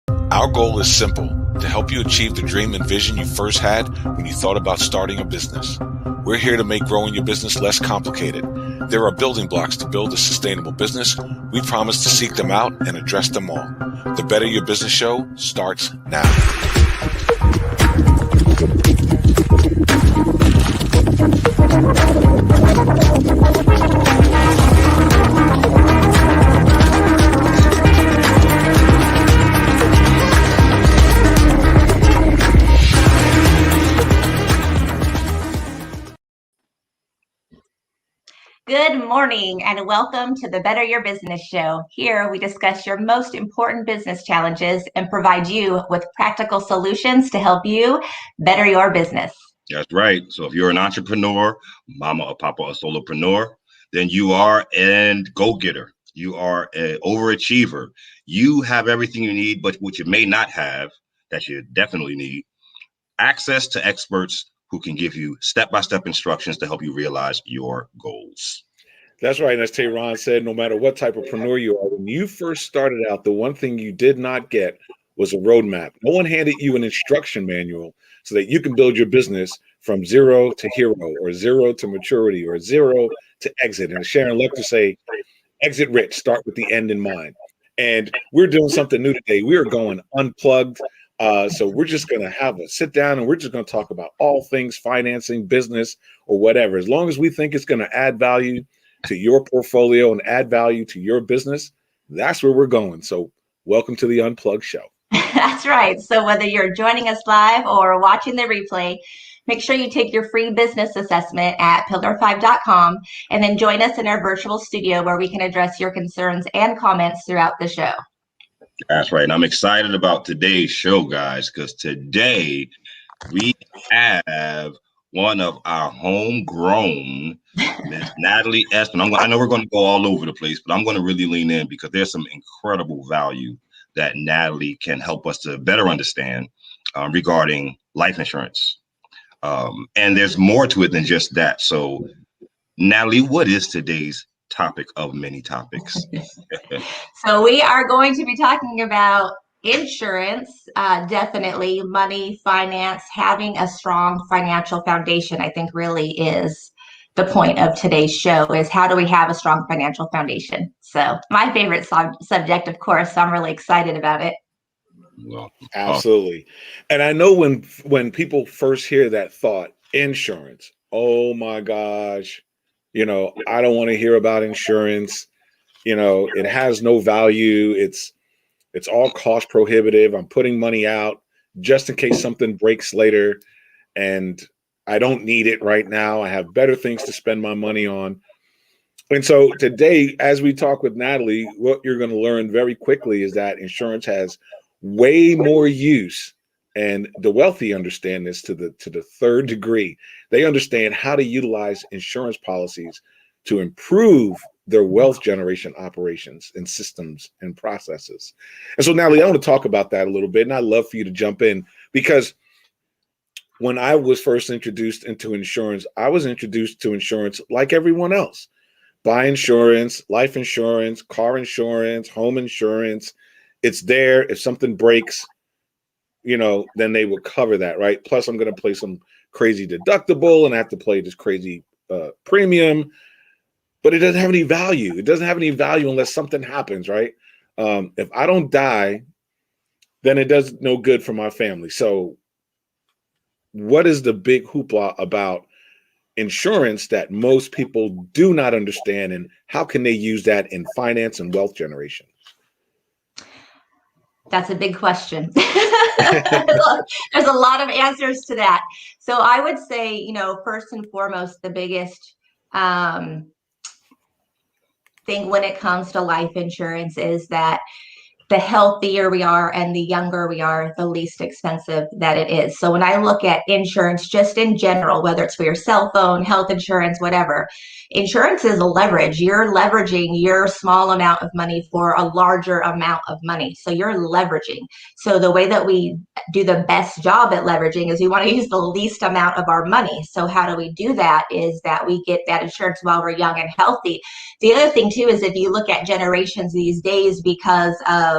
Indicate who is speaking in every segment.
Speaker 1: Our goal is simple: to help you achieve the dream and vision you first had when you thought about starting a business. We're here to make growing your business less complicated. There are building blocks to build a sustainable business. We promise to seek them out and address them all. The Better Your Business Show starts now.
Speaker 2: Good morning and welcome to the Better Your Business Show. Here we discuss your most important business challenges and provide you with practical solutions to help you better your business.
Speaker 3: That's right. So if you're an entrepreneur, mama or papa, a solopreneur, then you are a go-getter. You are an overachiever. You have everything you need, but what you may not have, that you definitely need, access to experts who can give you step-by-step instructions to help you realize your goals.
Speaker 4: That's right. And as Tehran said, no matter what type of preneur you are, when you first started out, the one thing you did not get was a roadmap. No one handed you an instruction manual so that you can build your business from zero to hero, or zero to maturity, or zero to exit. And Sharon Lecter say, exit rich, start with the end in mind. And we're doing something new today. We are going unplugged. So we're just going to have a sit down and we're just going to talk about all things financing, business, or whatever. As long as we think it's going to add value to your portfolio and add value to your business, that's where we're going. So welcome to the Unplugged Show.
Speaker 2: That's right. So whether you're joining us live or watching the replay, make sure you take your free business assessment at pillar5.com and then join us in our virtual studio where we can address your concerns and comments throughout the show.
Speaker 3: That's right. And I'm excited about today's show, guys, because today we have one of our homegrown, Miss Natalie Espin. I know we're going to go all over the place, but I'm going to really lean in because there's some incredible value that Natalie can help us to better understand regarding life insurance. And there's more to it than just that. So, Natalie, what is today's topic of many topics?
Speaker 2: So we are going to be talking about insurance, definitely money, finance, having a strong financial foundation. I think really is the point of today's show, is how do we have a strong financial foundation? So my favorite subject, of course, so I'm really excited about it.
Speaker 3: Well,
Speaker 4: absolutely. And I know when people first hear that thought, insurance, oh my gosh, I don't want to hear about insurance. It has no value. It's all cost prohibitive. I'm putting money out just in case something breaks later, and I don't need it right now. I have better things to spend my money on. And so today, as we talk with Natalie, what you're going to learn very quickly is that insurance has way more use. And the wealthy understand this to the third degree. They understand how to utilize insurance policies to improve their wealth generation operations and systems and processes. And so, Natalie, I want to talk about that a little bit, and I'd love for you to jump in, because when I was first introduced into insurance, I was introduced to insurance like everyone else. Buy insurance, life insurance, car insurance, home insurance. It's there. If something breaks, then they will cover that, right? Plus, I'm going to pay some crazy deductible and I have to pay this crazy premium, but it doesn't have any value. It doesn't have any value unless something happens, right? If I don't die, then it does no good for my family. So what is the big hoopla about insurance that most people do not understand, and how can they use that in finance and wealth generation?
Speaker 2: That's a big question. There's a lot of answers to that. So I would say, first and foremost, the biggest thing when it comes to life insurance is that the healthier we are and the younger we are, the least expensive that it is. So when I look at insurance, just in general, whether it's for your cell phone, health insurance, whatever, insurance is a leverage. You're leveraging your small amount of money for a larger amount of money. So you're leveraging. So the way that we do the best job at leveraging is we want to use the least amount of our money. So how do we do that is that we get that insurance while we're young and healthy. The other thing too is if you look at generations these days, because of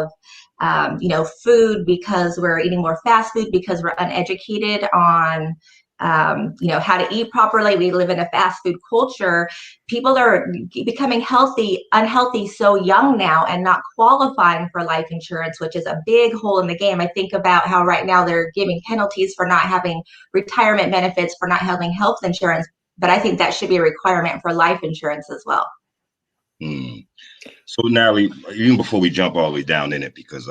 Speaker 2: food because we're eating more fast food because we're uneducated on how to eat properly. We live in a fast food culture. People are becoming unhealthy so young now and not qualifying for life insurance, which is a big hole in the game. I think about how right now they're giving penalties for not having retirement benefits, for not having health insurance, but I think that should be a requirement for life insurance as well.
Speaker 3: So Natalie, even before we jump all the way down in it, because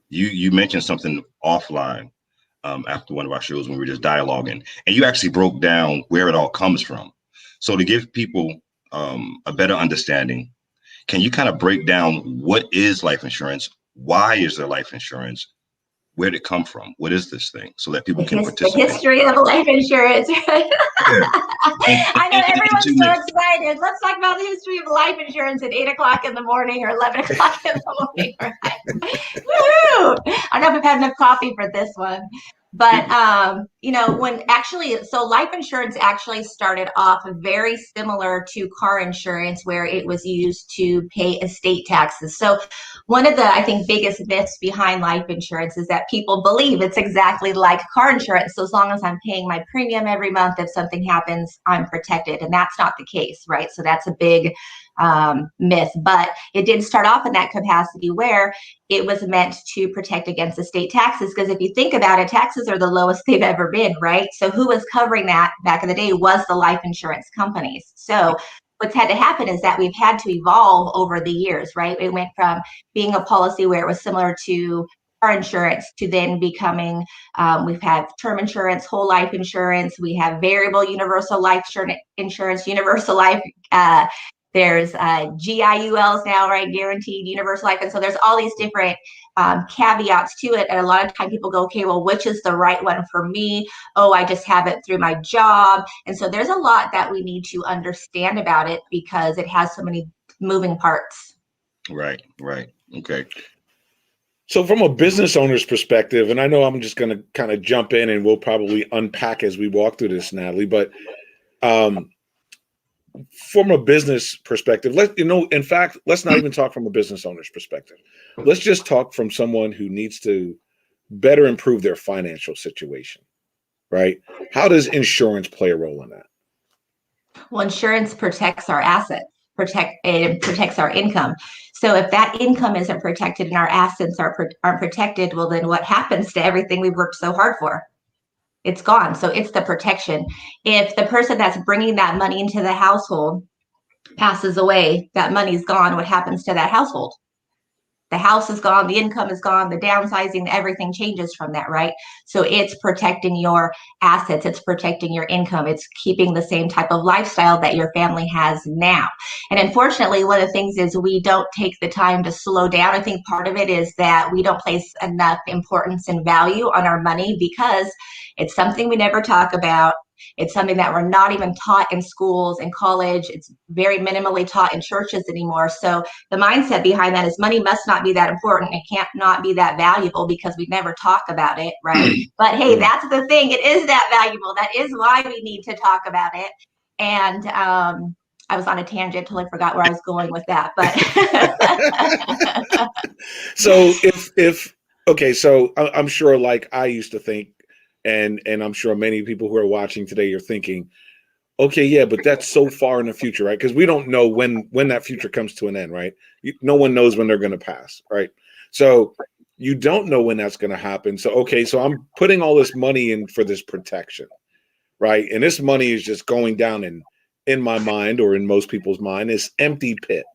Speaker 3: you mentioned something offline after one of our shows when we were just dialoguing, and you actually broke down where it all comes from. So to give people a better understanding, can you kind of break down what is life insurance? Why is there life insurance? Where did it come from? What is this thing? So that people can participate.
Speaker 2: The history of life insurance. Right?
Speaker 3: Yeah.
Speaker 2: I know everyone's so excited. Let's talk about the history of life insurance at 8 o'clock in the morning or 11 o'clock in the morning. Right? Woo! I don't know if I've had enough coffee for this one. But, so life insurance actually started off very similar to car insurance, where it was used to pay estate taxes. So one of the, I think, biggest myths behind life insurance is that people believe it's exactly like car insurance. So as long as I'm paying my premium every month, if something happens, I'm protected. And that's not the case, right? So that's a big myth. But it did start off in that capacity where it was meant to protect against estate taxes. Because if you think about it, taxes are the lowest they've ever been, right? So who was covering that back in the day was the life insurance companies. So what's had to happen is that we've had to evolve over the years, right? It went from being a policy where it was similar to car insurance to then becoming, we've had term insurance, whole life insurance, we have variable universal life insurance, universal life, there's GIULs now, right? Guaranteed universal life. And so there's all these different caveats to it. And a lot of time people go, okay, well, which is the right one for me? Oh, I just have it through my job. And so there's a lot that we need to understand about it because it has so many moving parts.
Speaker 3: Right. Okay.
Speaker 4: So from a business owner's perspective, and I know I'm just going to kind of jump in and we'll probably unpack as we walk through this, Natalie, but from a business perspective, in fact, let's not even talk from a business owner's perspective. Let's just talk from someone who needs to better improve their financial situation, right? How does insurance play a role in that?
Speaker 2: Well, insurance protects our assets, protects our income. So if that income isn't protected and our assets aren't protected, well, then what happens to everything we've worked so hard for? It's gone. So it's the protection. If the person that's bringing that money into the household passes away, that money's gone. What happens to that household? The house is gone, the income is gone, the downsizing, everything changes from that, right? So it's protecting your assets, it's protecting your income, it's keeping the same type of lifestyle that your family has now. And unfortunately, one of the things is we don't take the time to slow down. I think part of it is that we don't place enough importance and value on our money because it's something we never talk about. It's something that we're not even taught in schools and college. It's very minimally taught in churches anymore. So the mindset behind that is money must not be that important. It can't not be that valuable because we never talk about it, right? But hey, that's the thing. It is that valuable. That is why we need to talk about it. And I was on a tangent till I forgot where I was going with that. But
Speaker 4: so so I'm sure, like I used to think, and I'm sure many people who are watching today are thinking, okay, yeah, but that's so far in the future, right? Because we don't know when that future comes to an end, right? No one knows when they're going to pass, right? So you don't know when that's going to happen. So, okay, so I'm putting all this money in for this protection, right? And this money is just going down in my mind, or in most people's mind, this empty pit.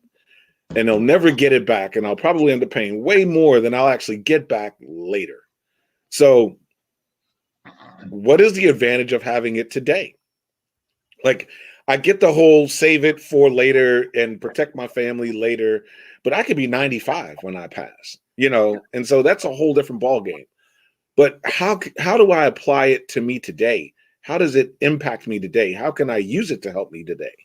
Speaker 4: And they'll never get it back. And I'll probably end up paying way more than I'll actually get back later. So what is the advantage of having it today? Like, I get the whole save it for later and protect my family later, but I could be 95 when I pass, and so that's a whole different ballgame. But how do I apply it to me today? How does it impact me today? How can I use it to help me today?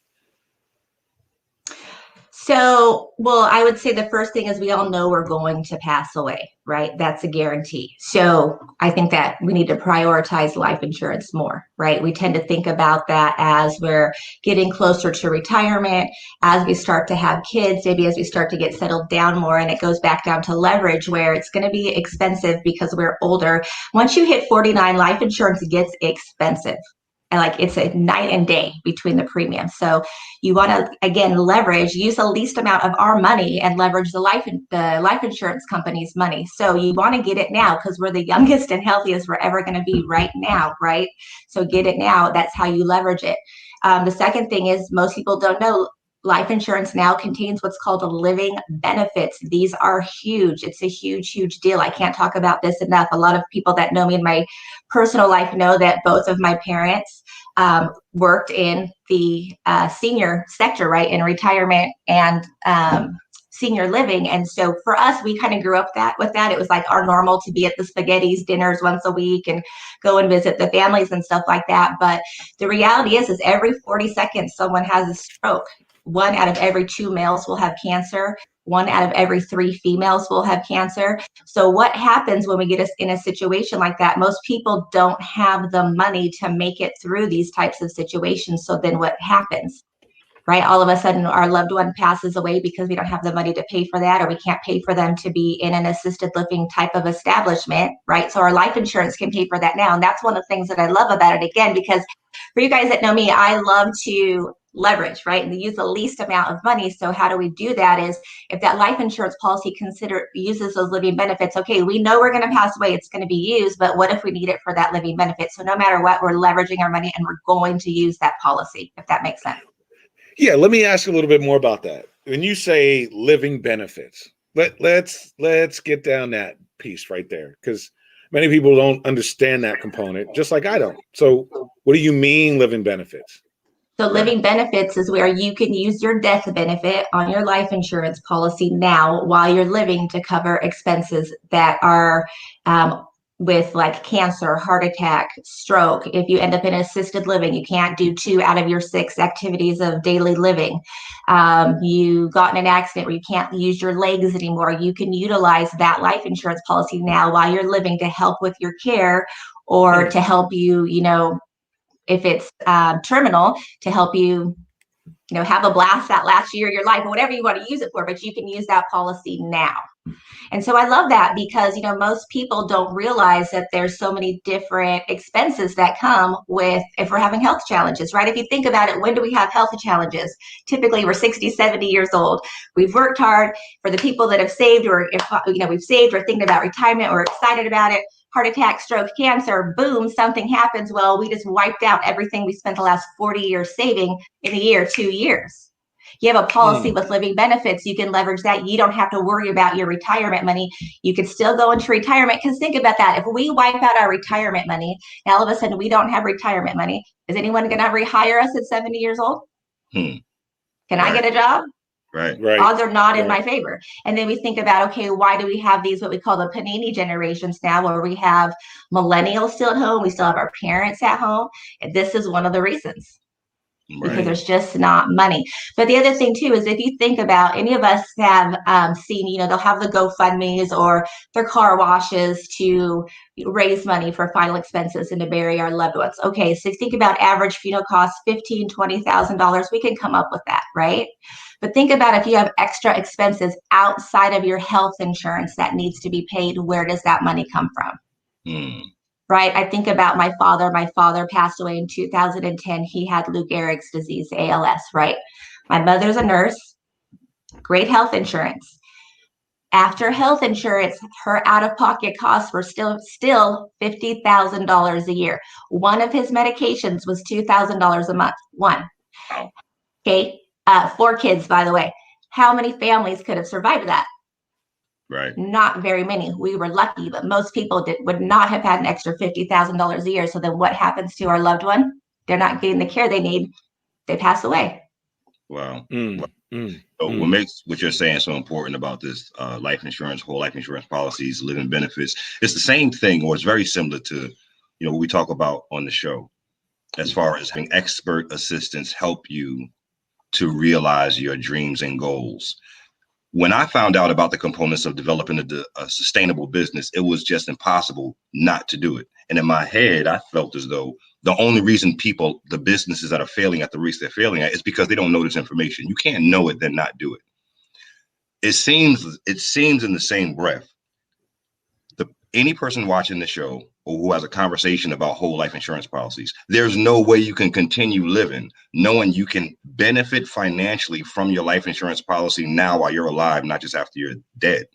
Speaker 2: So, well, I would say the first thing is we all know we're going to pass away, right? That's a guarantee. So I think that we need to prioritize life insurance more, right? We tend to think about that as we're getting closer to retirement, as we start to have kids, maybe as we start to get settled down more. And it goes back down to leverage where it's going to be expensive because we're older. Once you hit 49, life insurance gets expensive. And like it's a night and day between the premiums. So you want to again leverage, use the least amount of our money and leverage the life insurance company's money. So you want to get it now because we're the youngest and healthiest we're ever going to be right now, right? So get it now. That's how you leverage it. The second thing is most people don't know life insurance now contains what's called living benefits. These are huge. It's a huge, huge deal. I can't talk about this enough. A lot of people that know me in my personal life know that both of my parents worked in the senior sector, right, in retirement and senior living. And so for us, we kind of grew up with that. It was like our normal to be at the spaghetti's dinners once a week and go and visit the families and stuff like that. But the reality is every 40 seconds, someone has a stroke. 1 out of every 2 males will have cancer. 1 out of every 3 females will have cancer. So what happens when we get us in a situation like that? Most people don't have the money to make it through these types of situations. So then what happens? Right? All of a sudden, our loved one passes away because we don't have the money to pay for that, or we can't pay for them to be in an assisted living type of establishment, right? So our life insurance can pay for that now. And that's one of the things that I love about it, again, because for you guys that know me, I love to leverage, right? And use the least amount of money. So how do we do that is if that life insurance policy uses those living benefits, okay, we know we're going to pass away, it's going to be used, but what if we need it for that living benefit? So no matter what, we're leveraging our money and we're going to use that policy, if that makes sense.
Speaker 4: Yeah, let me ask a little bit more about that. When you say living benefits, let's get down that piece right there, because many people don't understand that component, just like I don't. So what do you mean living benefits?
Speaker 2: So living benefits is where you can use your death benefit on your life insurance policy now while you're living to cover expenses that are with like cancer, heart attack, stroke. If you end up in assisted living, you can't do 2 out of your 6 activities of daily living. You got in an accident where you can't use your legs anymore. You can utilize that life insurance policy now while you're living to help with your care or to help you, if it's terminal, to help you, have a blast that last year of your life or whatever you want to use it for, but you can use that policy now. And so I love that because, most people don't realize that there's so many different expenses that come with if we're having health challenges, right? If you think about it, when do we have health challenges? Typically we're 60, 70 years old. We've worked hard. For the people that have saved or, we've saved or thinking about retirement or excited about it, heart attack, stroke, cancer, boom, something happens. Well, we just wiped out everything we spent the last 40 years saving in a year, 2 years. You have a policy with living benefits. You can leverage that. You don't have to worry about your retirement money. You can still go into retirement because think about that. If we wipe out our retirement money, now all of a sudden we don't have retirement money. Is anyone going to rehire us at 70 years old? Can I get a job?
Speaker 3: Right.
Speaker 2: Odds are not in my favor. And then we think about, okay, why do we have these, what we call the panini generations now, where we have millennials still at home, we still have our parents at home. And this is one of the reasons. Because there's just not money. But the other thing too is if you think about, any of us have seen, they'll have the GoFundMes or their car washes to raise money for final expenses and to bury our loved ones. Okay, so think about average funeral costs, $15,000, $20,000. We can come up with that, right? But think about if you have extra expenses outside of your health insurance that needs to be paid, where does that money come from? Right? I think about my father. My father passed away in 2010. He had Lou Gehrig's disease, ALS, right? My mother's a nurse, great health insurance. After health insurance, her out-of-pocket costs were still $50,000 a year. One of his medications was $2,000 a month. One. Okay. 4 kids, by the way. How many families could have survived that?
Speaker 3: Right.
Speaker 2: Not very many. We were lucky, but most people would not have had an extra $50,000 a year. So then what happens to our loved one? They're not getting the care they need. They pass away.
Speaker 3: Wow. So what makes what you're saying so important about this life insurance, whole life insurance policies, living benefits, it's the same thing, or it's very similar to, what we talk about on the show, as far as having expert assistants help you to realize your dreams and goals. When I found out about the components of developing a sustainable business, it was just impossible not to do it. And in my head, I felt as though the only reason the businesses that are failing at the rates they're failing at is because they don't know this information. You can't know it, then not do it. It seems in the same breath, any person watching the show or who has a conversation about whole life insurance policies, there's no way you can continue living knowing you can benefit financially from your life insurance policy now while you're alive, not just after you're dead.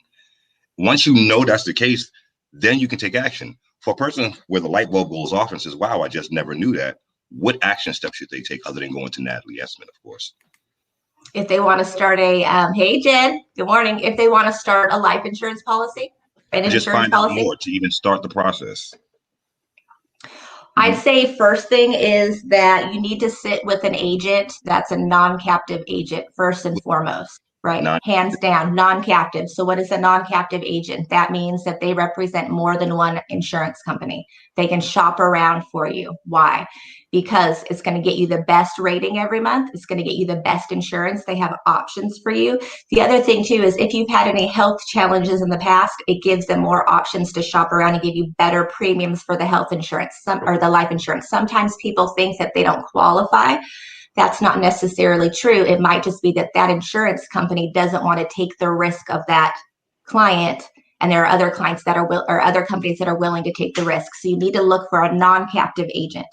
Speaker 3: Once you know that's the case, then you can take action. For a person where the light bulb goes off and says, wow, I just never knew that, what action steps should they take other than going to Natalie Esmond, of course?
Speaker 2: If they want to start hey, Jen, good morning. If they want to start a life insurance policy,
Speaker 3: Just find out more to even start the process.
Speaker 2: I'd say first thing is that you need to sit with an agent that's a non-captive agent first and foremost, right? Hands down, non-captive. So what is a non-captive agent? That means that they represent more than one insurance company. They can shop around for you. Why? Because it's going to get you the best rating every month. It's going to get you the best insurance. They have options for you. The other thing too is if you've had any health challenges in the past, it gives them more options to shop around and give you better premiums for the health insurance or the life insurance. Sometimes people think that they don't qualify. That's not necessarily true. It might just be that insurance company doesn't want to take the risk of that client. And there are other clients that or other companies that are willing to take the risk. So you need to look for a non-captive agent.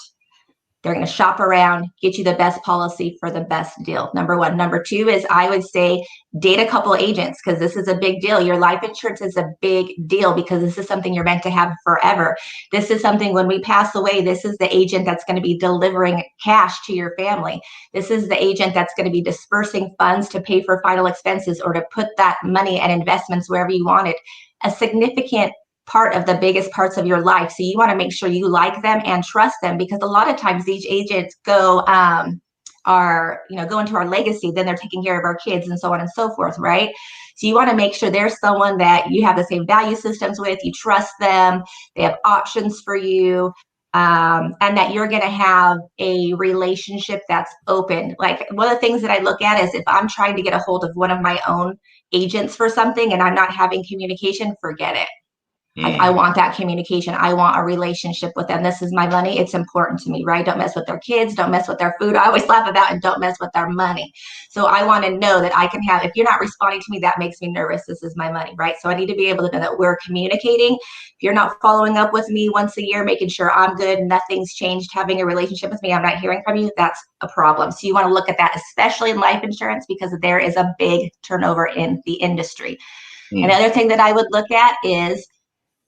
Speaker 2: They're going to shop around, get you the best policy for the best deal. Number one. Number two is I would say date a couple agents because this is a big deal. Your life insurance is a big deal because this is something you're meant to have forever. This is something when we pass away, this is the agent that's going to be delivering cash to your family. This is the agent that's going to be dispersing funds to pay for final expenses or to put that money and investments wherever you want it. A significant part of the biggest parts of your life. So you want to make sure you like them and trust them because a lot of times these agents go into our legacy, then they're taking care of our kids and so on and so forth, right? So you want to make sure there's someone that you have the same value systems with, you trust them, they have options for you, and that you're going to have a relationship that's open. Like one of the things that I look at is if I'm trying to get a hold of one of my own agents for something and I'm not having communication, forget it. I want that communication. I want a relationship with them. This is my money. It's important to me, right? Don't mess with their kids. Don't mess with their food. I always laugh about and don't mess with their money. So I want to know that I can have, if you're not responding to me, that makes me nervous. This is my money, right? So I need to be able to know that we're communicating. If you're not following up with me once a year, making sure I'm good, nothing's changed, having a relationship with me, I'm not hearing from you, that's a problem. So you want to look at that, especially in life insurance, because there is a big turnover in the industry. Another thing that I would look at is,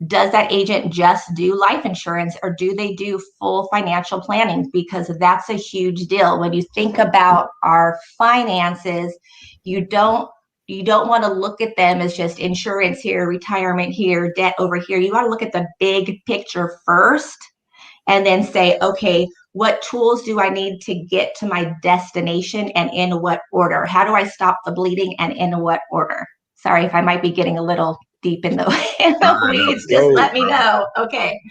Speaker 2: does that agent just do life insurance or do they do full financial planning? Because that's a huge deal. When you think about our finances, you don't want to look at them as just insurance here, retirement here, debt over here. You want to look at the big picture first and then say, okay, what tools do I need to get to my destination and in what order? How do I stop the bleeding and in what order? Sorry if I might be getting a little deep in the weeds, just let me know. Okay.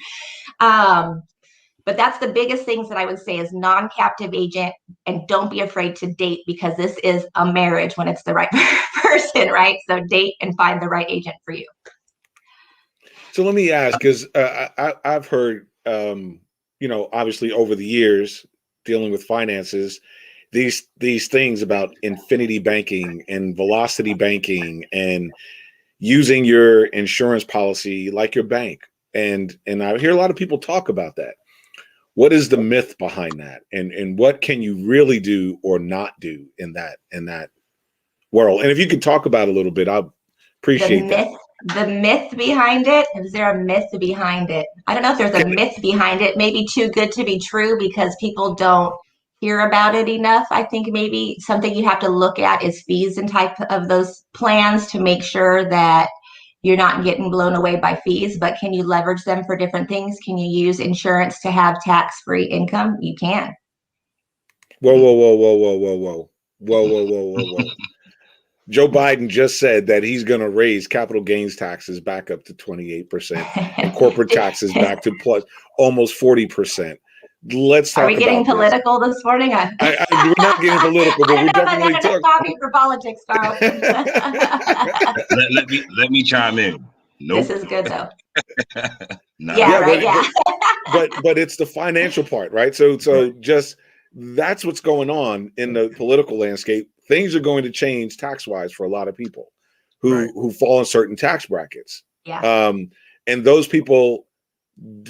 Speaker 2: But that's the biggest things that I would say is non-captive agent, and don't be afraid to date because this is a marriage when it's the right person, right? So date and find the right agent for you.
Speaker 4: So let me ask, because I've heard, obviously over the years dealing with finances, these things about infinity banking and velocity banking and using your insurance policy like your bank. And I hear a lot of people talk about that. What is the myth behind that? And what can you really do or not do in that world? And if you could talk about it a little bit, I'd appreciate that.
Speaker 2: The myth behind it, is there a myth behind it? I don't know if there's a myth behind it, maybe too good to be true because people don't hear about it enough. I think maybe something you have to look at is fees and type of those plans to make sure that you're not getting blown away by fees, but can you leverage them for different things? Can you use insurance to have tax-free income? You can.
Speaker 4: Whoa. Joe Biden just said that he's going to raise capital gains taxes back up to 28% and corporate taxes back to plus almost 40%. let's
Speaker 2: Are
Speaker 4: talk
Speaker 2: we getting
Speaker 4: about this.
Speaker 2: political this morning?
Speaker 4: We're not getting political, but
Speaker 2: I
Speaker 4: we're
Speaker 2: don't know if I've
Speaker 4: definitely
Speaker 2: had enough coffee for politics, Carl.
Speaker 3: let me chime in. Nope.
Speaker 2: This is good though.
Speaker 3: Nah.
Speaker 2: Yeah,
Speaker 4: Yeah,
Speaker 2: right. Yeah.
Speaker 4: but it's the financial part, right? So just that's what's going on in the political landscape. Things are going to change tax wise for a lot of people who fall in certain tax brackets.
Speaker 2: Yeah.
Speaker 4: And those people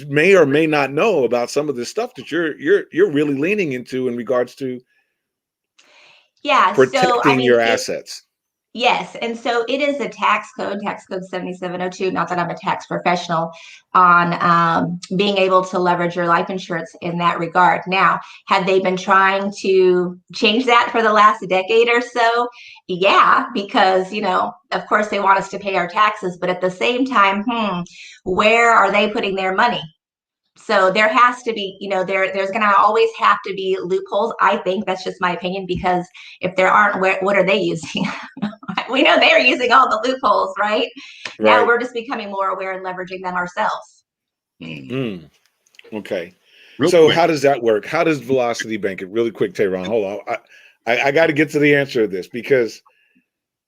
Speaker 4: may or may not know about some of the stuff that you're really leaning into in regards to
Speaker 2: Yeah.
Speaker 4: protecting
Speaker 2: So I mean,
Speaker 4: your assets.
Speaker 2: yes. And so it is a tax code 7702. Not that I'm a tax professional on being able to leverage your life insurance in that regard. Now, have they been trying to change that for the last decade or so? Yeah, because, of course they want us to pay our taxes, but at the same time, where are they putting their money? So there has to be, there's going to always have to be loopholes. I think that's just my opinion, because if there aren't, what are they using? We know they're using all the loopholes, right? Now we're just becoming more aware and leveraging them ourselves.
Speaker 4: Okay.
Speaker 3: Real
Speaker 4: So
Speaker 3: quick.
Speaker 4: how does that work? How does Velocity Bank it? Really quick, Tayron, hold on. I got to get to the answer of this, because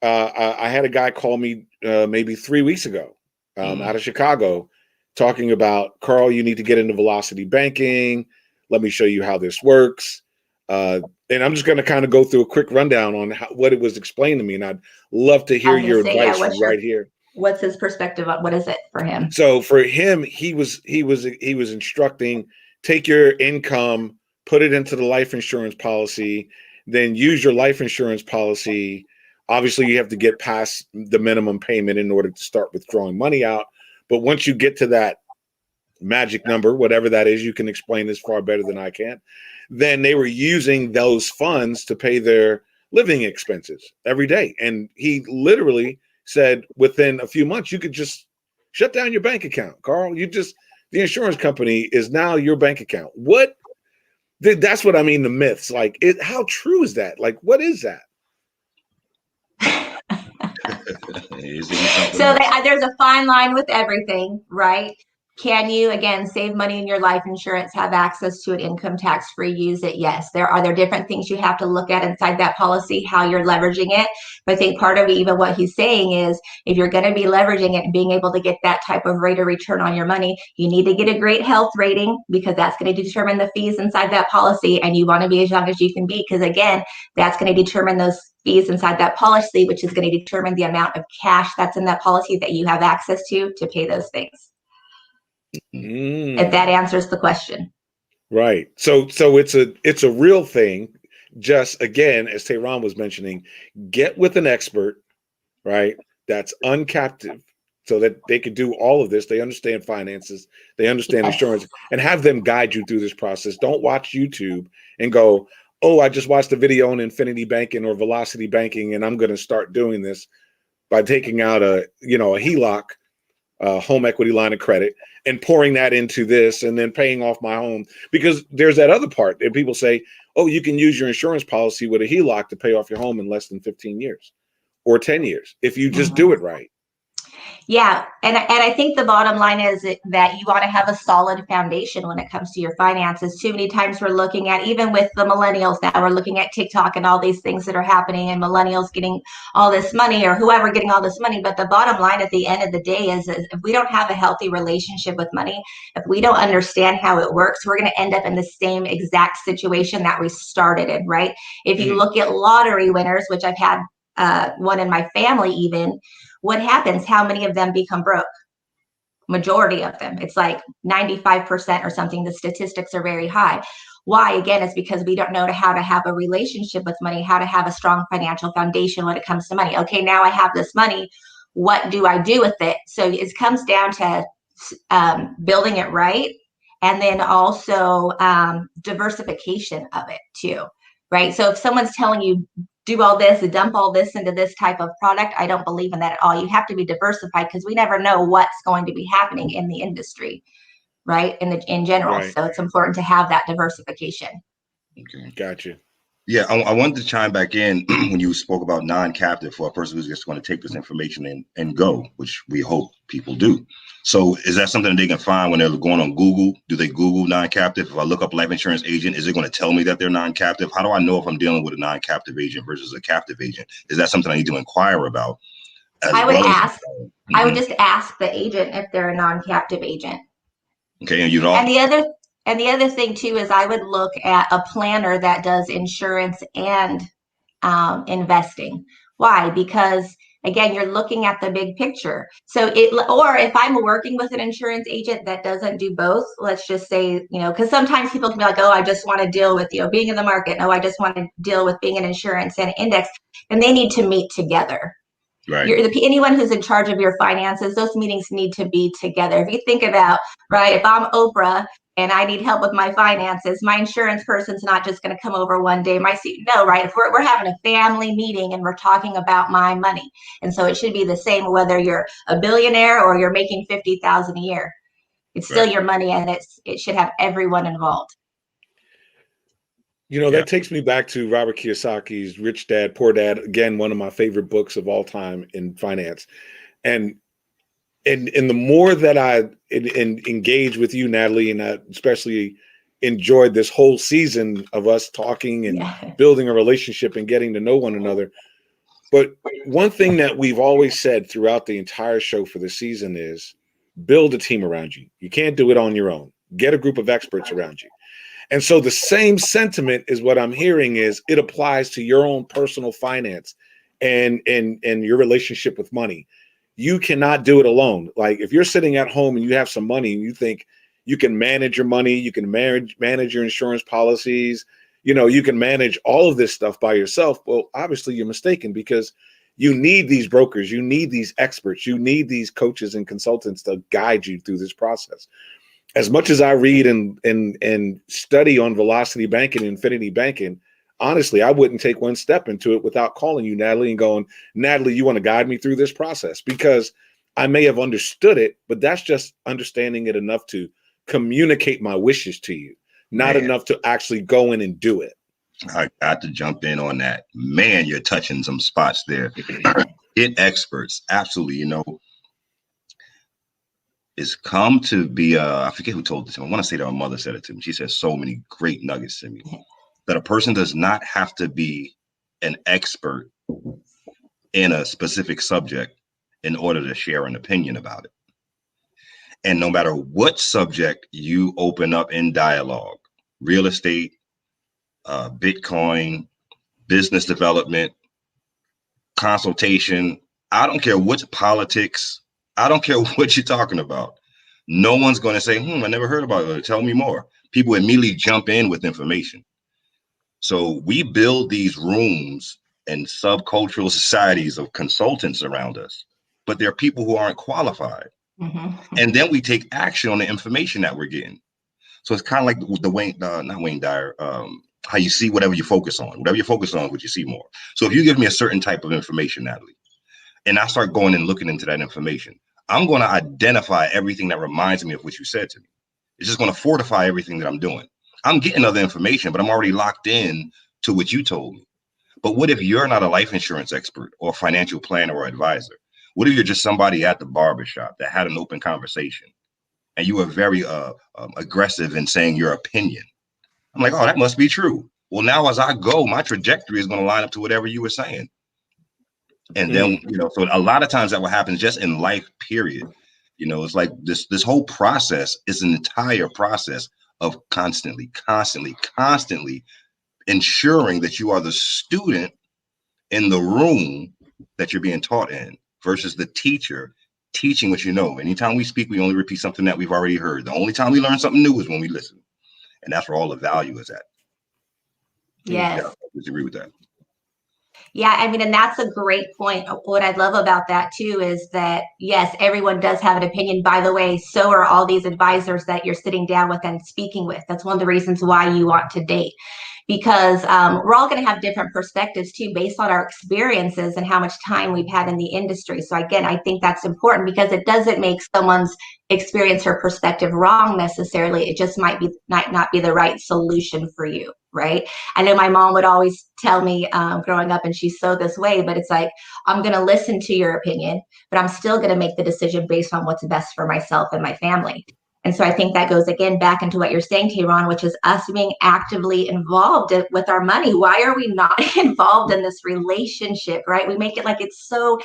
Speaker 4: I had a guy call me maybe 3 weeks ago out of Chicago, talking about, Carl, you need to get into Velocity Banking. Let me show you how this works. And I'm just going to kind of go through a quick rundown on what it was explained to me. And I'd love to hear your advice right here.
Speaker 2: What's his perspective on what is it for him?
Speaker 4: So for him, he was instructing, take your income, put it into the life insurance policy, then use your life insurance policy. Obviously, you have to get past the minimum payment in order to start withdrawing money out. But once you get to that magic number, whatever that is, you can explain this far better than I can. Then they were using those funds to pay their living expenses every day. And he literally said within a few months, you could just shut down your bank account, Carl. The insurance company is now your bank account. That's what I mean, the myths. Like, how true is that? Like, what is that?
Speaker 2: So there's a fine line with everything, right? Can you, again, save money in your life insurance, have access to an income tax-free, use it? Yes. Are there different things you have to look at inside that policy, how you're leveraging it? But I think part of even what he's saying is, if you're going to be leveraging it and being able to get that type of rate of return on your money, you need to get a great health rating, because that's going to determine the fees inside that policy. And you want to be as young as you can be, because again, that's going to determine those fees inside that policy, which is going to determine the amount of cash that's in that policy that you have access to pay those things. If that answers the question.
Speaker 4: Right. So it's a real thing. Just again, as Tayron was mentioning, get with an expert, right? That's uncaptive, so that they could do all of this. They understand finances, they understand insurance, and have them guide you through this process. Don't watch YouTube and go, oh, I just watched a video on Infinity Banking or Velocity Banking, and I'm going to start doing this by taking out a HELOC, home equity line of credit, and pouring that into this and then paying off my home. Because there's that other part that people say, oh, you can use your insurance policy with a HELOC to pay off your home in less than 15 years or 10 years if you just do it right.
Speaker 2: Yeah. And I think the bottom line is that you want to have a solid foundation when it comes to your finances. Too many times we're looking at, even with the millennials now, we're looking at TikTok and all these things that are happening, and millennials getting all this money, or whoever getting all this money. But the bottom line at the end of the day is if we don't have a healthy relationship with money, if we don't understand how it works, we're going to end up in the same exact situation that we started in, right? If you look at lottery winners, which I've had one in my family even, what happens? How many of them become broke? Majority of them. It's like 95% or something. The statistics are very high. Why? Again, it's because we don't know how to have a relationship with money, how to have a strong financial foundation when it comes to money. Okay, now I have this money. What do I do with it? So it comes down to building it right, and then also diversification of it too, right? So if someone's telling you, do all this and dump all this into this type of product, I don't believe in that at all. You have to be diversified, because we never know what's going to be happening in the industry, right? In general. Right. So it's important to have that diversification.
Speaker 4: Okay. Gotcha.
Speaker 3: Yeah, I wanted to chime back in when you spoke about non-captive for a person who's just going to take this information and go, which we hope people do. So is that something they can find when they're going on Google? Do they Google non-captive? If I look up life insurance agent, is it going to tell me that they're non-captive? How do I know if I'm dealing with a non-captive agent versus a captive agent? Is that something I need to inquire about as
Speaker 2: I would
Speaker 3: well as?
Speaker 2: ask, I would just ask the agent if they're a non-captive agent.
Speaker 3: Okay, and you'd all.
Speaker 2: And the other thing too is I would look at a planner that does insurance and investing. Why? Because again, you're looking at the big picture. So or if I'm working with an insurance agent that doesn't do both, let's just say, because sometimes people can be like, oh, I just want to deal with, being in the market. No, I just want to deal with being in insurance and index, and they need to meet together.
Speaker 3: Right.
Speaker 2: Anyone who's in charge of your finances, those meetings need to be together. If you think about, right, if I'm Oprah and I need help with my finances, my insurance person's not just going to come over one day. No, right? If we're having a family meeting and we're talking about my money, and so it should be the same whether you're a billionaire or you're making $50,000 a year. It's still your money, and it should have everyone involved.
Speaker 4: That takes me back to Robert Kiyosaki's Rich Dad, Poor Dad. Again, one of my favorite books of all time in finance. And the more that I engage with you, Natalie, and I especially enjoyed this whole season of us talking and building a relationship and getting to know one another. But one thing that we've always said throughout the entire show for the season is build a team around you. You can't do it on your own. Get a group of experts around you. And so the same sentiment is what I'm hearing is it applies to your own personal finance and your relationship with money. You cannot do it alone. Like if you're sitting at home and you have some money and you think you can manage your money, you can manage your insurance policies, you can manage all of this stuff by yourself. Well, obviously you're mistaken because you need these brokers, you need these experts, you need these coaches and consultants to guide you through this process. As much as I read and study on velocity banking and infinity banking, honestly, I wouldn't take one step into it without calling you, Natalie, and going, Natalie, you want to guide me through this process? Because I may have understood it, but that's just understanding it enough to communicate my wishes to you, not enough to actually go in and do it.
Speaker 3: I got to jump in on that. Man, you're touching some spots there. Get experts. Absolutely. It's come to be, I forget who told this. I want to say that my mother said it to me. She said so many great nuggets to me that a person does not have to be an expert in a specific subject in order to share an opinion about it. And no matter what subject you open up in dialogue, real estate, Bitcoin, business development, consultation, I don't care what's politics, I don't care what you're talking about. No one's going to say, I never heard about it. Tell me more. People immediately jump in with information. So we build these rooms and subcultural societies of consultants around us, but there are people who aren't qualified. And then we take action on the information that we're getting. So it's kind of like not Wayne Dyer, how you see whatever you focus on. Whatever you focus on, what you see more. So if you give me a certain type of information, Natalie, and I start going and looking into that information, I'm going to identify everything that reminds me of what you said to me. It's just going to fortify everything that I'm doing. I'm getting other information, but I'm already locked in to what you told me. But what if you're not a life insurance expert or financial planner or advisor? What if you're just somebody at the barbershop that had an open conversation and you were very aggressive in saying your opinion? I'm like, oh, that must be true. Well, now as I go, my trajectory is going to line up to whatever you were saying. And then, so a lot of times that what happens just in life, period. It's like this whole process is an entire process of constantly ensuring that you are the student in the room that you're being taught in versus the teacher teaching what you know. Anytime we speak, we only repeat something that we've already heard. The only time we learn something new is when we listen. And that's where all the value is at.
Speaker 2: Yes.
Speaker 3: I disagree with that.
Speaker 2: Yeah, and that's a great point. What I love about that too is that, yes, everyone does have an opinion. By the way, so are all these advisors that you're sitting down with and speaking with. That's one of the reasons why you want to date, because we're all going to have different perspectives too, based on our experiences and how much time we've had in the industry. So again, I think that's important because it doesn't make someone's experience or perspective wrong necessarily. It just might not be the right solution for you. right? I know my mom would always tell me growing up, and she's so this way, but it's like, I'm going to listen to your opinion, but I'm still going to make the decision based on what's best for myself and my family. And so I think that goes again back into what you're saying, Tayron, which is us being actively involved with our money. Why are we not involved in this relationship, right? We make it like it's so,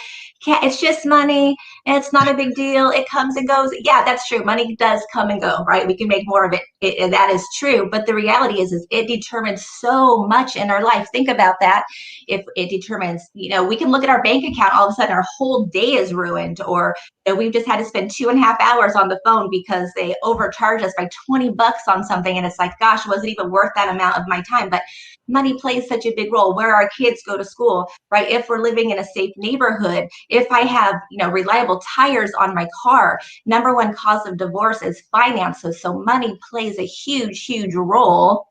Speaker 2: it's just money. It's not a big deal. It comes and goes. Yeah, that's true. Money does come and go, right? We can make more of it. And that is true. But the reality is it determines so much in our life. Think about that. If it determines, we can look at our bank account, all of a sudden our whole day is ruined, or we've just had to spend 2.5 hours on the phone because they overcharge us by $20 on something. And it's like, gosh, was it even worth that amount of my time? But money plays such a big role. Where our kids go to school, right? If we're living in a safe neighborhood, if I have, reliable tires on my car, number one cause of divorce is finances. So money plays a huge, huge role.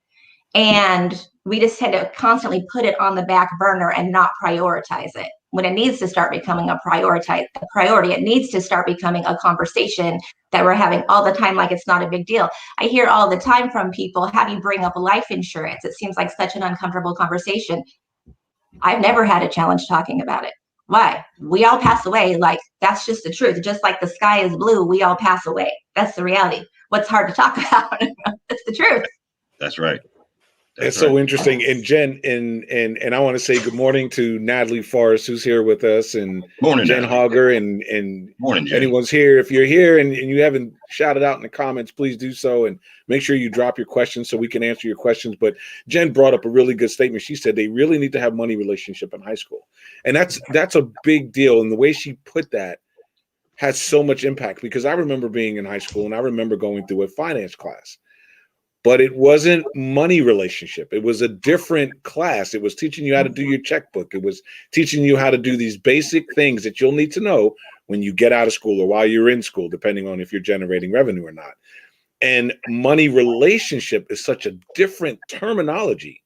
Speaker 2: And we just tend to constantly put it on the back burner and not prioritize it when it needs to start becoming a priority. It needs to start becoming a conversation that we're having all the time, like it's not a big deal. I hear all the time from people, how do you bring up life insurance? It seems like such an uncomfortable conversation. I've never had a challenge talking about it. Why? We all pass away. Like, that's just the truth. Just like the sky is blue, we all pass away. That's the reality. What's hard to talk about? It's the truth.
Speaker 3: That's right.
Speaker 4: It's so interesting. And Jen, and I want to say good morning to Natalie Forrest, who's here with us, and
Speaker 3: morning,
Speaker 4: Jen
Speaker 3: Natalie.
Speaker 4: Hogger, and
Speaker 3: morning, Jen.
Speaker 4: Anyone's here. If you're here and you haven't shouted out in the comments, please do so, and make sure you drop your questions so we can answer your questions. But Jen brought up a really good statement. She said they really need to have money relationship in high school. And that's a big deal. And the way she put that has so much impact, because I remember being in high school and I remember going through a finance class. But it wasn't money relationship. It was a different class. It was teaching you how to do your checkbook. It was teaching you how to do these basic things that you'll need to know when you get out of school or while you're in school, depending on if you're generating revenue or not. And money relationship is such a different terminology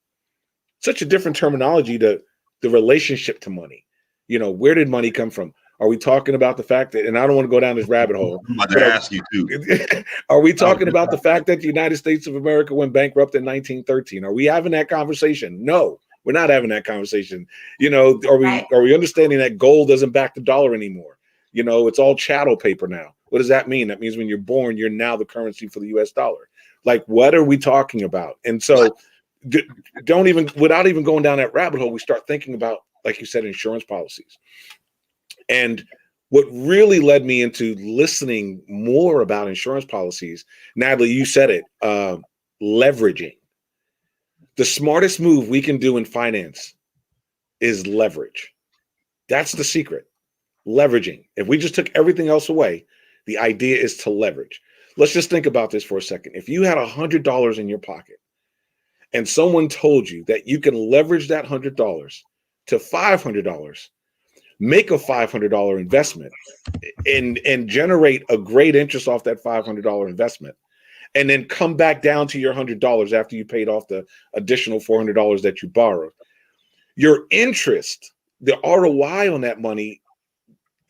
Speaker 4: to the relationship to money. Where did money come from? Are we talking about the fact that, and I don't want to go down this rabbit hole.
Speaker 3: I'm about to ask you too.
Speaker 4: Are we talking about the fact that the United States of America went bankrupt in 1913? Are we having that conversation? No, we're not having that conversation. Are we understanding that gold doesn't back the dollar anymore? It's all chattel paper now. What does that mean? That means when you're born, you're now the currency for the US dollar. Like, what are we talking about? And so without even going down that rabbit hole, we start thinking about, like you said, insurance policies. And what really led me into listening more about insurance policies, Natalie, you said it, leveraging. The smartest move we can do in finance is leverage. That's the secret. Leveraging. If we just took everything else away, the idea is to leverage. Let's just think about this for a second. If you had $100 in your pocket and someone told you that you can leverage that $100 to $500, make a $500 investment and generate a great interest off that $500 investment, and then come back down to your $100 after you paid off the additional $400 that you borrowed. Your interest, the ROI on that money,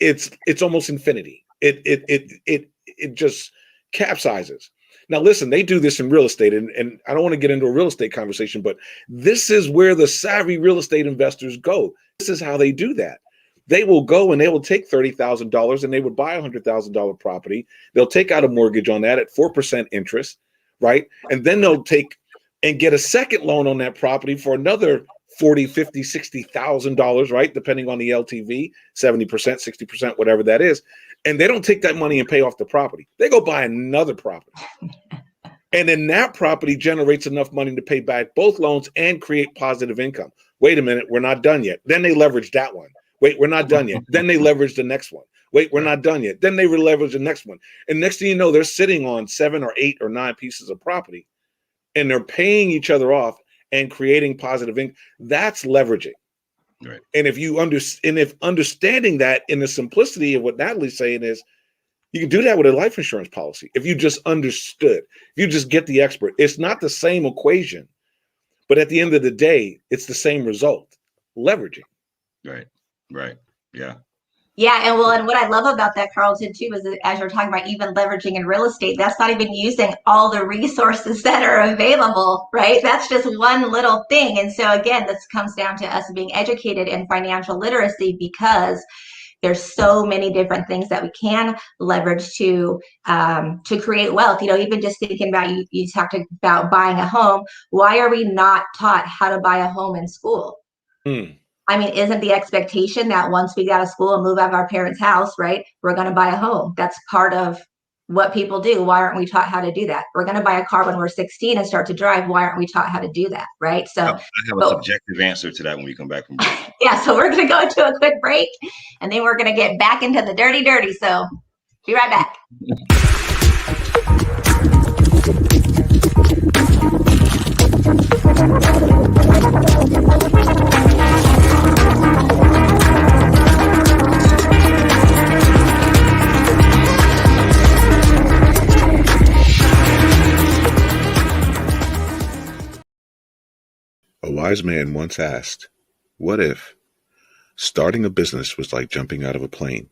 Speaker 4: it's almost infinity. It just capsizes. Now, listen, they do this in real estate, and I don't want to get into a real estate conversation, but this is where the savvy real estate investors go. This is how they do that. They will go and they will take $30,000 and they would buy a $100,000 property. They'll take out a mortgage on that at 4% interest, right? And then they'll take and get a second loan on that property for another $40,000, $50,000, $60,000, right? Depending on the LTV, 70%, 60%, whatever that is. And they don't take that money and pay off the property. They go buy another property. And then that property generates enough money to pay back both loans and create positive income. Wait a minute, we're not done yet. Then they leverage that one. Wait, we're not done yet. Then they leverage the next one. Wait, we're not done yet. Then they leverage the next one. And next thing you know, they're sitting on 7 or 8 or 9 pieces of property, and they're paying each other off and creating positive income. That's leveraging.
Speaker 3: Right.
Speaker 4: And if understanding that in the simplicity of what Natalie's saying is, you can do that with a life insurance policy. If you just understood, if you just get the expert, it's not the same equation, but at the end of the day, it's the same result. Leveraging.
Speaker 3: Right. Yeah.
Speaker 2: Yeah, and what I love about that, Carlton, too, is that as you're talking about even leveraging in real estate, that's not even using all the resources that are available, right? That's just one little thing. And so again, this comes down to us being educated in financial literacy, because there's so many different things that we can leverage to create wealth. Even just thinking about, you talked about buying a home. Why are we not taught how to buy a home in school?
Speaker 4: Hmm.
Speaker 2: I mean, isn't the expectation that once we get out of school and move out of our parents' house, right, we're going to buy a home? That's part of what people do. Why aren't we taught how to do that? We're going to buy a car when we're 16 and start to drive. Why aren't we taught how to do that? Right.
Speaker 3: I
Speaker 2: So,
Speaker 3: have a subjective answer to that when we come back from break.
Speaker 2: yeah. So we're going to go into a quick break, and then we're going to get back into the dirty. So be right back.
Speaker 1: A wise man once asked, "What if starting a business was like jumping out of a plane?"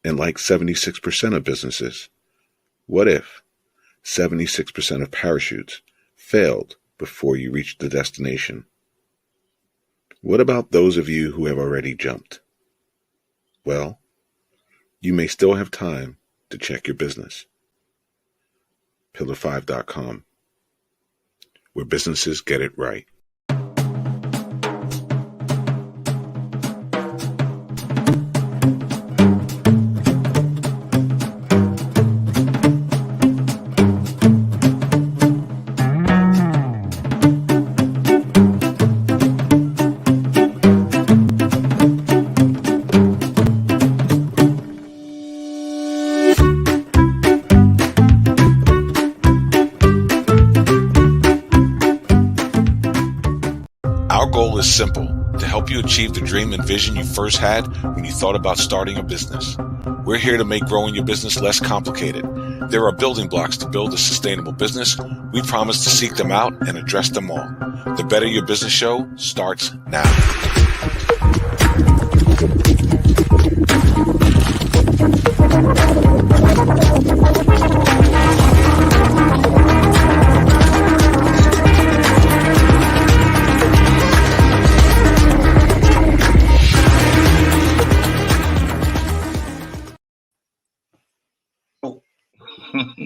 Speaker 1: And like 76% of businesses, what if 76% of parachutes failed before you reached the destination? What about those of you who have already jumped? Well, you may still have time to check your business. Pillar5.com, where businesses get it right. Our goal is simple: to help you achieve the dream and vision you first had when you thought about starting a business. We're here to make growing your business less complicated. There are building blocks to build a sustainable business. We promise to seek them out and address them all. The Better Your Business Show starts now.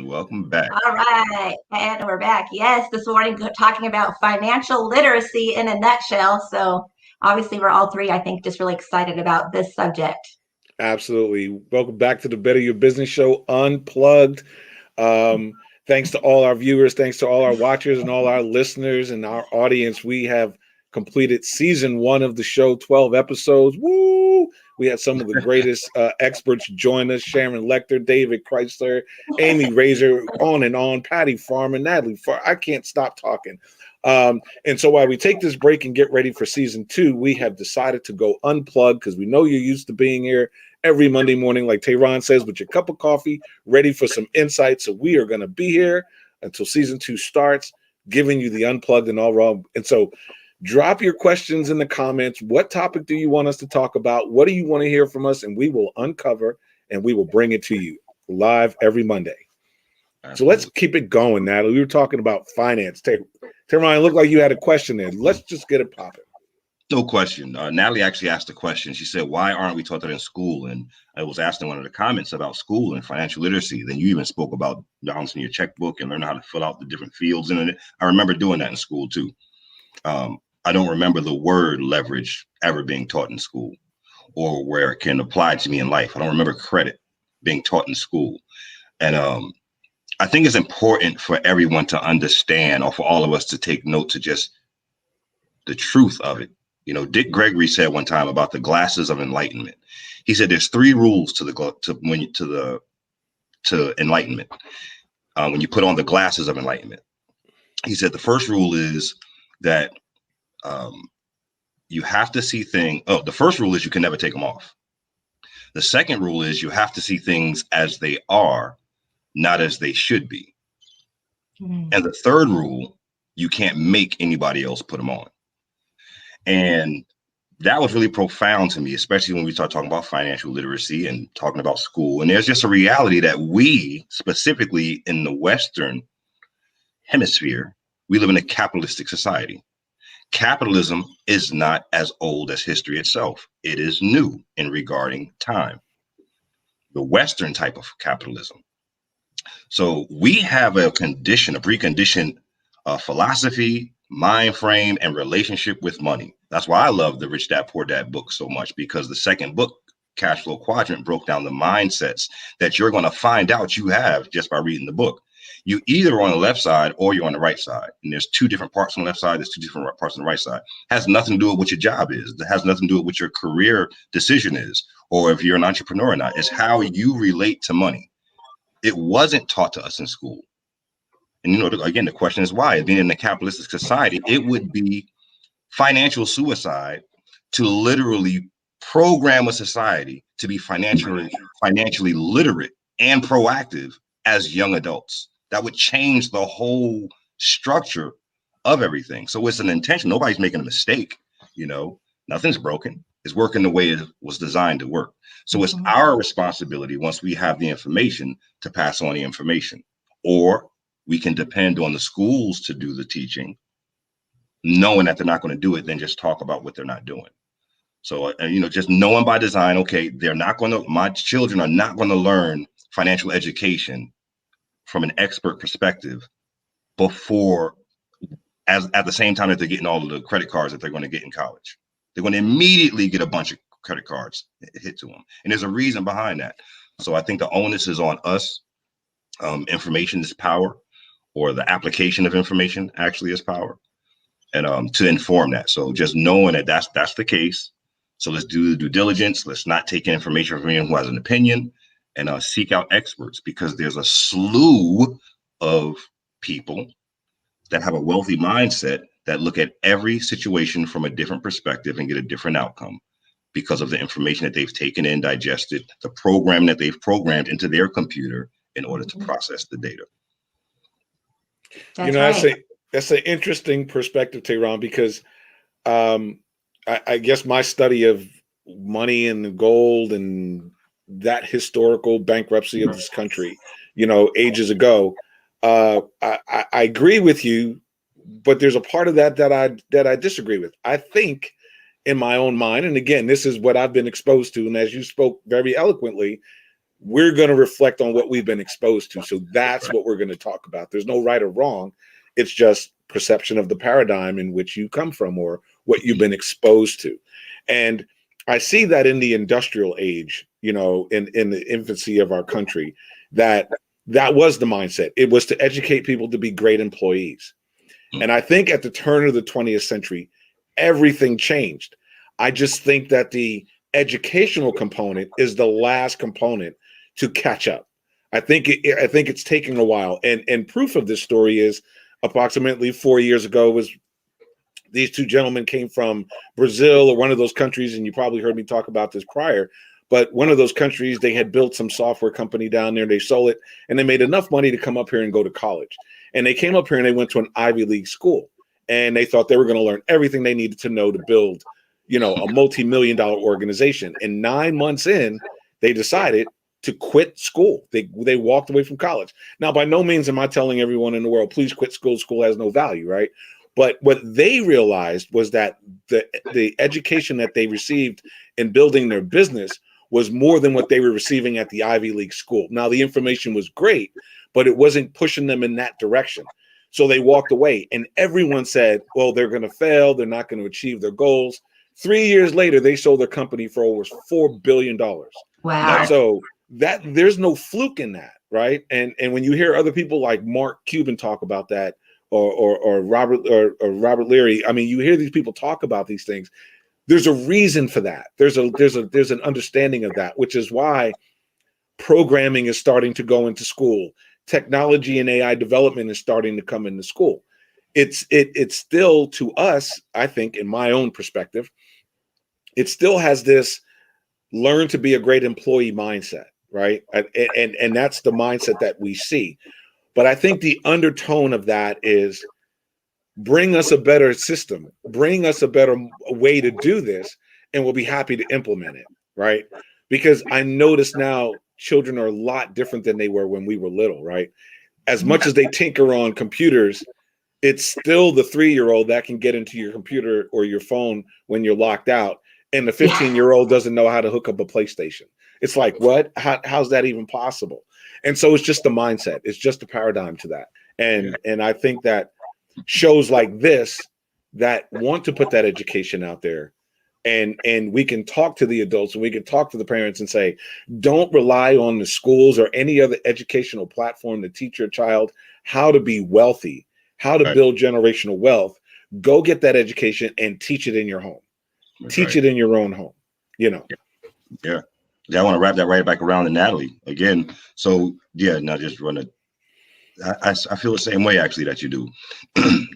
Speaker 3: Welcome back.
Speaker 2: All right. And we're back. Yes, this morning talking about financial literacy in a nutshell. So obviously we're all three, I think, just really excited about this subject.
Speaker 4: Absolutely. Welcome back to the Better Your Business Show, Unplugged. Thanks to all our viewers, thanks to all our watchers and all our listeners and our audience. We have completed season 1 of the show, 12 episodes. Woo! We had some of the greatest experts join us: Sharon Lecter, David Chrysler, Amy Razor, on and on, Patty Farmer, Natalie Farmer. I can't stop talking. And so while we take this break and get ready for season 2, we have decided to go unplugged, because we know you're used to being here every Monday morning, like Tehran says, with your cup of coffee, ready for some insight. So we are going to be here until season 2 starts, giving you the unplugged and all wrong. And so drop your questions in the comments. What topic do you want us to talk about? What do you want to hear from us? And we will uncover and we will bring it to you live every Monday. So let's keep it going, Natalie. We were talking about finance. Tehran, it looked like you had a question there. Let's just get it popping.
Speaker 3: No question. Natalie actually asked a question. She said, "Why aren't we taught that in school?" And I was asked in one of the comments about school and financial literacy. Then you even spoke about balancing your checkbook and learning how to fill out the different fields in it. I remember doing that in school too. I don't remember the word leverage ever being taught in school, or where it can apply to me in life. I don't remember credit being taught in school. And I think it's important for everyone to understand, or for all of us to take note to just the truth of it. You know, Dick Gregory said one time about the glasses of enlightenment. He said there's 3 rules to enlightenment. When you put on the glasses of enlightenment, he said the first rule is that you have to see things. Oh, the first rule is you can never take them off. The second rule is you have to see things as they are, not as they should be. Mm-hmm. And the third rule, you can't make anybody else put them on. And that was really profound to me, especially when we start talking about financial literacy and talking about school. And there's just a reality that we, specifically in the Western hemisphere, we live in a capitalistic society. Capitalism is not as old as history itself. It is new in regarding time, the Western type of capitalism. So we have a preconditioned philosophy, mind frame, and relationship with money. That's why I love the Rich Dad Poor Dad book so much, because the second book, Cash Flow Quadrant, broke down the mindsets that you're going to find out you have just by reading the book. You either on the left side or you're on the right side. And there's two different parts on the left side. There's two different parts on the right side. It has nothing to do with what your job is. It has nothing to do with what your career decision is, or if you're an entrepreneur or not. It's how you relate to money. It wasn't taught to us in school. And, again, the question is why? Being in a capitalistic society, it would be financial suicide to literally program a society to be financially literate and proactive as young adults. That would change the whole structure of everything. So it's an intention. Nobody's making a mistake. Nothing's broken. It's working the way it was designed to work. So it's our responsibility, once we have the information, to pass on the information. Or we can depend on the schools to do the teaching, knowing that they're not going to do it, then just talk about what they're not doing. So, just knowing by design, okay, my children are not going to learn financial education from an expert perspective before, at the same time that they're getting all of the credit cards that they're going to get in college. They're going to immediately get a bunch of credit cards hit to them. And there's a reason behind that. So I think the onus is on us. Information is power, or the application of information actually is power, and to inform that. So just knowing that that's the case. So let's do the due diligence. Let's not take information from anyone who has an opinion, and seek out experts, because there's a slew of people that have a wealthy mindset that look at every situation from a different perspective and get a different outcome because of the information that they've taken in, digested, the program that they've programmed into their computer in order to process the data.
Speaker 4: That's an interesting perspective, Tehran, because I guess my study of money and gold and that historical bankruptcy of this country, ages ago, I agree with you, but there's a part of that I disagree with. I think in my own mind, and again, this is what I've been exposed to, and as you spoke very eloquently, we're going to reflect on what we've been exposed to. So that's what we're going to talk about. There's no right or wrong. It's just perception of the paradigm in which you come from or what you've been exposed to. And I see that in the industrial age, in the infancy of our country, that was the mindset. It was to educate people to be great employees. And I think at the turn of the 20th century, everything changed. I just think that the educational component is the last component to catch up. I think it's taking a while. And proof of this story is approximately 4 years ago was these two gentlemen came from Brazil or one of those countries, and you probably heard me talk about this prior, but one of those countries, they had built some software company down there, they sold it, and they made enough money to come up here and go to college. And they came up here and they went to an Ivy League school, and they thought they were going to learn everything they needed to know to build, a multi-million-dollar organization. And 9 months in, they decided to quit school. They walked away from college. Now, by no means am I telling everyone in the world, please quit school. School has no value, right? But what they realized was that the education that they received in building their business was more than what they were receiving at the Ivy League school. Now, the information was great, but it wasn't pushing them in that direction. So they walked away, and everyone said, well, they're going to fail. They're not going to achieve their goals. 3 years later, they sold their company for over $4 billion.
Speaker 2: Wow.
Speaker 4: So that there's no fluke in that, right? And when you hear other people like Mark Cuban talk about that, or Robert Leary, I mean, you hear these people talk about these things. There's a reason for that. There's an understanding of that, which is why programming is starting to go into school. Technology and AI development is starting to come into school. It's still, to us, I think, in my own perspective, it still has this learn to be a great employee mindset, right? And that's the mindset that we see. But I think the undertone of that is bring us a better system, bring us a better way to do this, and we'll be happy to implement it, right? Because I notice now children are a lot different than they were when we were little, right? As much as they tinker on computers, it's still the 3-year-old that can get into your computer or your phone when you're locked out, and the 15-year-old doesn't know how to hook up a PlayStation. It's like, what? How's that even possible? And so it's just the mindset. It's just a paradigm to that. And I think that shows like this that want to put that education out there, and we can talk to the adults and we can talk to the parents and say, don't rely on the schools or any other educational platform to teach your child how to be wealthy, how to build generational wealth. Go get that education and teach it in your home. Teach it in your own home, you know.
Speaker 3: Yeah. I want to wrap that right back around to Natalie again. So now just run it. I feel the same way actually that you do.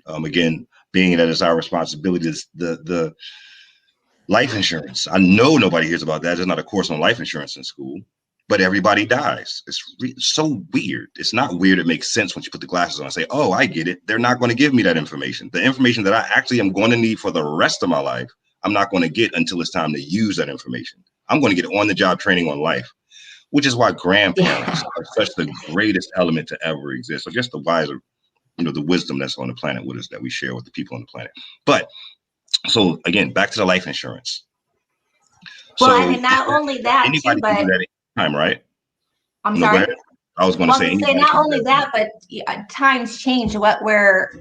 Speaker 3: Again, being that it's our responsibility, the life insurance. I know nobody hears about that. There's not a course on life insurance in school, but everybody dies. It's so weird. It's not weird. It makes sense once you put the glasses on and say, oh, I get it. They're not going to give me that information. The information that I actually am going to need for the rest of my life, I'm not going to get until it's time to use that information. I'm going to get on-the-job training on life, which is why grandparents are such the greatest element to ever exist. So just the wiser, the wisdom that's on the planet with us that we share with the people on the planet. But so again, back to the life insurance.
Speaker 2: Well,
Speaker 3: So
Speaker 2: I mean, not only that
Speaker 3: anybody
Speaker 2: too,
Speaker 3: can do
Speaker 2: but
Speaker 3: that anytime, right?
Speaker 2: I'm
Speaker 3: Go
Speaker 2: sorry.
Speaker 3: ahead. I was going to say anybody
Speaker 2: not
Speaker 3: can
Speaker 2: only
Speaker 3: do
Speaker 2: that, but times change. What we're,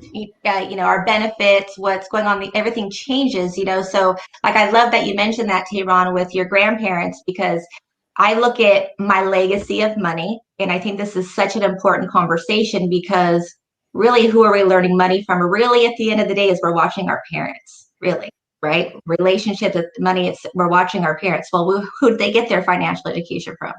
Speaker 2: our benefits, what's going on, everything changes. So like I love that you mentioned that, Tehran, with your grandparents, because I look at my legacy of money, and I think this is such an important conversation because really, who are we learning money from? Really, at the end of the day, is we're watching our parents. Really, right? Relationships with money. We're watching our parents. Well, who did they get their financial education from?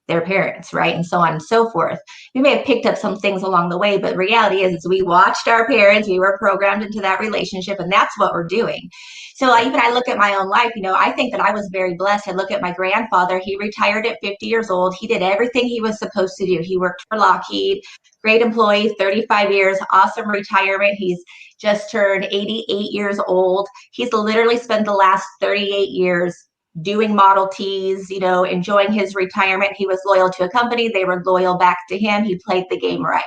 Speaker 2: Their parents, right? And so on and so forth. We may have picked up some things along the way, but reality is we watched our parents, we were programmed into that relationship, and that's what we're doing. So I look at my own life, I think that I was very blessed. I look at my grandfather. He retired at 50 years old. He did everything he was supposed to do. He worked for Lockheed, great employee, 35 years, awesome retirement. He's just turned 88 years old. He's literally spent the last 38 years doing Model Ts, enjoying his retirement. He was loyal to a company. They were loyal back to him. He played the game right.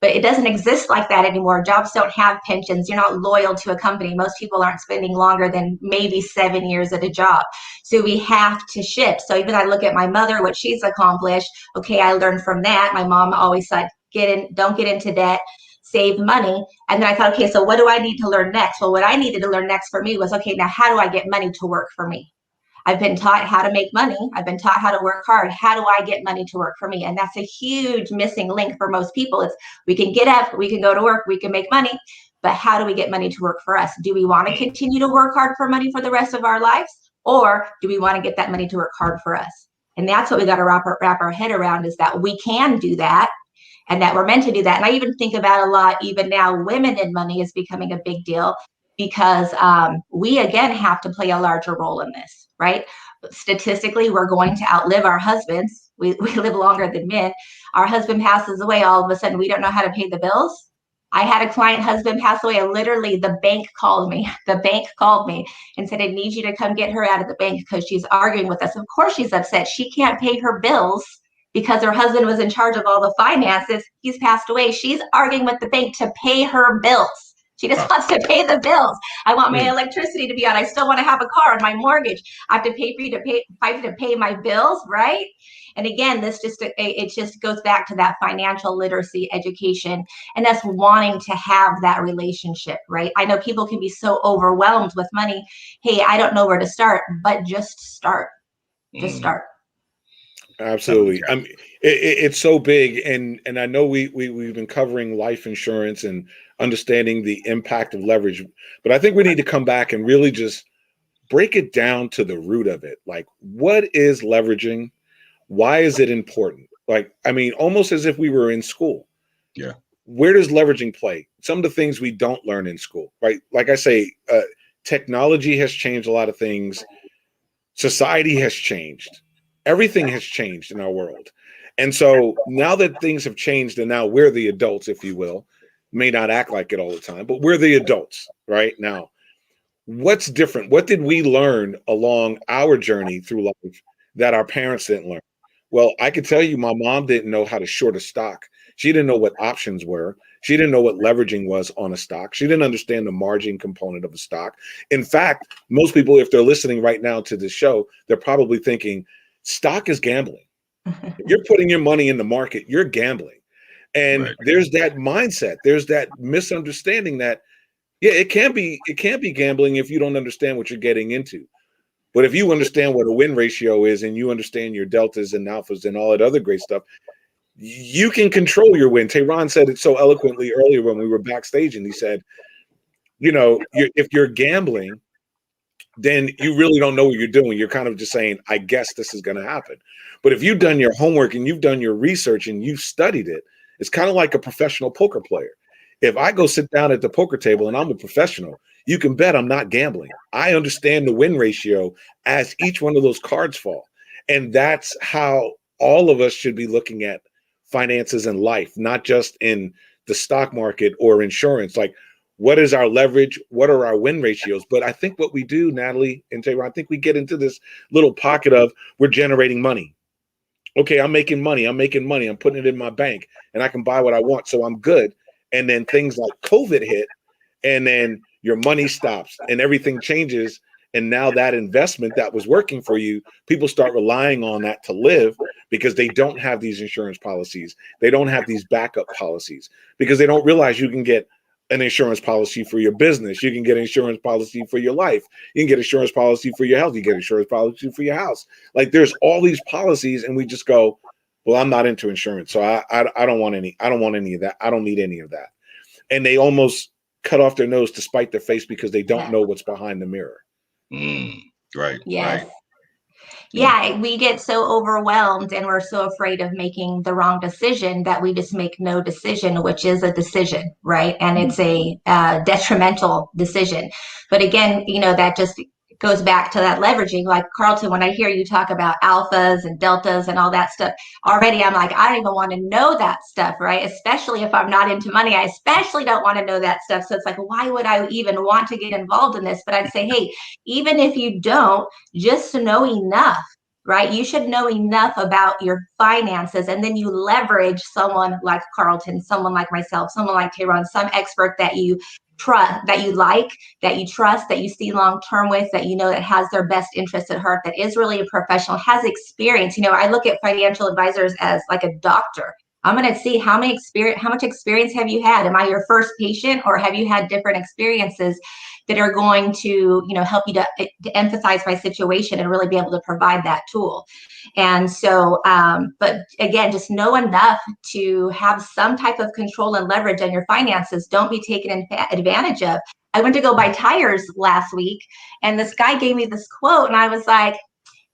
Speaker 2: But it doesn't exist like that anymore. Jobs don't have pensions. You're not loyal to a company. Most people aren't spending longer than maybe 7 years at a job. So we have to shift. So even I look at my mother, what she's accomplished. Okay, I learned from that. My mom always said, don't get into debt, save money. And then I thought, okay, so what do I need to learn next? Well, what I needed to learn next for me was, okay, now how do I get money to work for me? I've been taught how to make money. I've been taught how to work hard. How do I get money to work for me? And that's a huge missing link for most people. It's we can get up, we can go to work, we can make money, but how do we get money to work for us? Do we want to continue to work hard for money for the rest of our lives? Or do we want to get that money to work hard for us? And that's what we got to wrap our head around, is that we can do that and that we're meant to do that. And I even think about a lot, even now, women in money is becoming a big deal, because we, again, have to play a larger role in this, right? Statistically, we're going to outlive our husbands. We live longer than men. Our husband passes away. All of a sudden, we don't know how to pay the bills. I had a client husband pass away, and literally the bank called me. The bank called me and said, I need you to come get her out of the bank because she's arguing with us. Of course, she's upset. She can't pay her bills because her husband was in charge of all the finances. He's passed away. She's arguing with the bank to pay her bills. She just wants to pay the bills. I want my electricity to be on. I still want to have a car and my mortgage. I have to pay for you to pay my bills, right? And again, it just goes back to that financial literacy education and us wanting to have that relationship, right? I know people can be so overwhelmed with money. Hey, I don't know where to start, but just start. Just start.
Speaker 4: Absolutely. I mean, it's so big, and I know we've been covering life insurance and understanding the impact of leverage, but I think we need to come back and really just break it down to the root of it. Like, what is leveraging? Why is it important? Like, I mean, almost as if we were in school.
Speaker 3: Yeah.
Speaker 4: Where does leveraging play? Some of the things we don't learn in school, right? Like I say, technology has changed a lot of things. Society has changed. Everything has changed in our world. And so now that things have changed, and now we're the adults, if you will, may not act like it all the time, but we're the adults right now. what's different? What did we learn along our journey through life that our parents didn't learn? Well, I could tell you my mom didn't know how to short a stock. She didn't know what options were. She didn't know what leveraging was on a stock. She didn't understand the margin component of a stock. In fact, most people, if they're listening right now to this show, they're probably thinking stock is gambling. If you're putting your money in the market, you're gambling. And
Speaker 3: Right.
Speaker 4: there's that mindset. There's that misunderstanding that, yeah, it can be gambling if you don't understand what you're getting into. But if you understand what a win ratio is and you understand your deltas and alphas and all that other great stuff, you can control your win. Tehran said it so eloquently earlier when we were backstage, and he said, if you're gambling, then you really don't know what you're doing. You're kind of just saying, I guess this is going to happen. But if you've done your homework and you've done your research and you've studied it, it's kind of like a professional poker player. If I go sit down at the poker table and I'm a professional, you can bet I'm not gambling. I understand the win ratio as each one of those cards fall. And that's how all of us should be looking at finances in life, not just in the stock market or insurance. Like, what is our leverage? What are our win ratios? But I think what we do, Natalie and Taylor, I think we get into this little pocket of we're generating money. Okay, I'm making money. I'm putting it in my bank and I can buy what I want. So I'm good. And then things like COVID hit, and then your money stops and everything changes. And now that investment that was working for you, people start relying on that to live because they don't have these insurance policies. They don't have these backup policies because they don't realize you can get an insurance policy for your business. You can get an insurance policy for your life. You can get insurance policy for your health. You get insurance policy for your house. Like, there's all these policies, and we just go, well, I'm not into insurance, so I don't want any. I don't want any of that. I don't need any of that. And they almost cut off their nose to spite their face because they don't know what's behind the mirror.
Speaker 3: Right.
Speaker 2: Yes.
Speaker 3: Right.
Speaker 2: Yeah, we get so overwhelmed and we're so afraid of making the wrong decision that we just make no decision, which is a decision, right? And it's a detrimental decision. But again, that just goes back to that leveraging. Like, Carlton, when I hear you talk about alphas and deltas and all that stuff, already I'm like, I don't even want to know that stuff, right? Especially if I'm not into money. I especially don't want to know that stuff. So it's like, why would I even want to get involved in this? But I'd say, hey, even if you don't, just to know enough, right? You should know enough about your finances, and then you leverage someone like Carlton, someone like myself, someone like Tehran, some expert that you trust, that you like, that you trust, that you see long term with, that that has their best interest at heart, that is really a professional, has experience. I look at financial advisors as like a doctor. I'm going to see how much experience have you had? Am I your first patient, or have you had different experiences that are going to, help you to emphasize my situation and really be able to provide that tool? And so, but again, just know enough to have some type of control and leverage on your finances. Don't be taken advantage of. I went to go buy tires last week, and this guy gave me this quote, and I was like,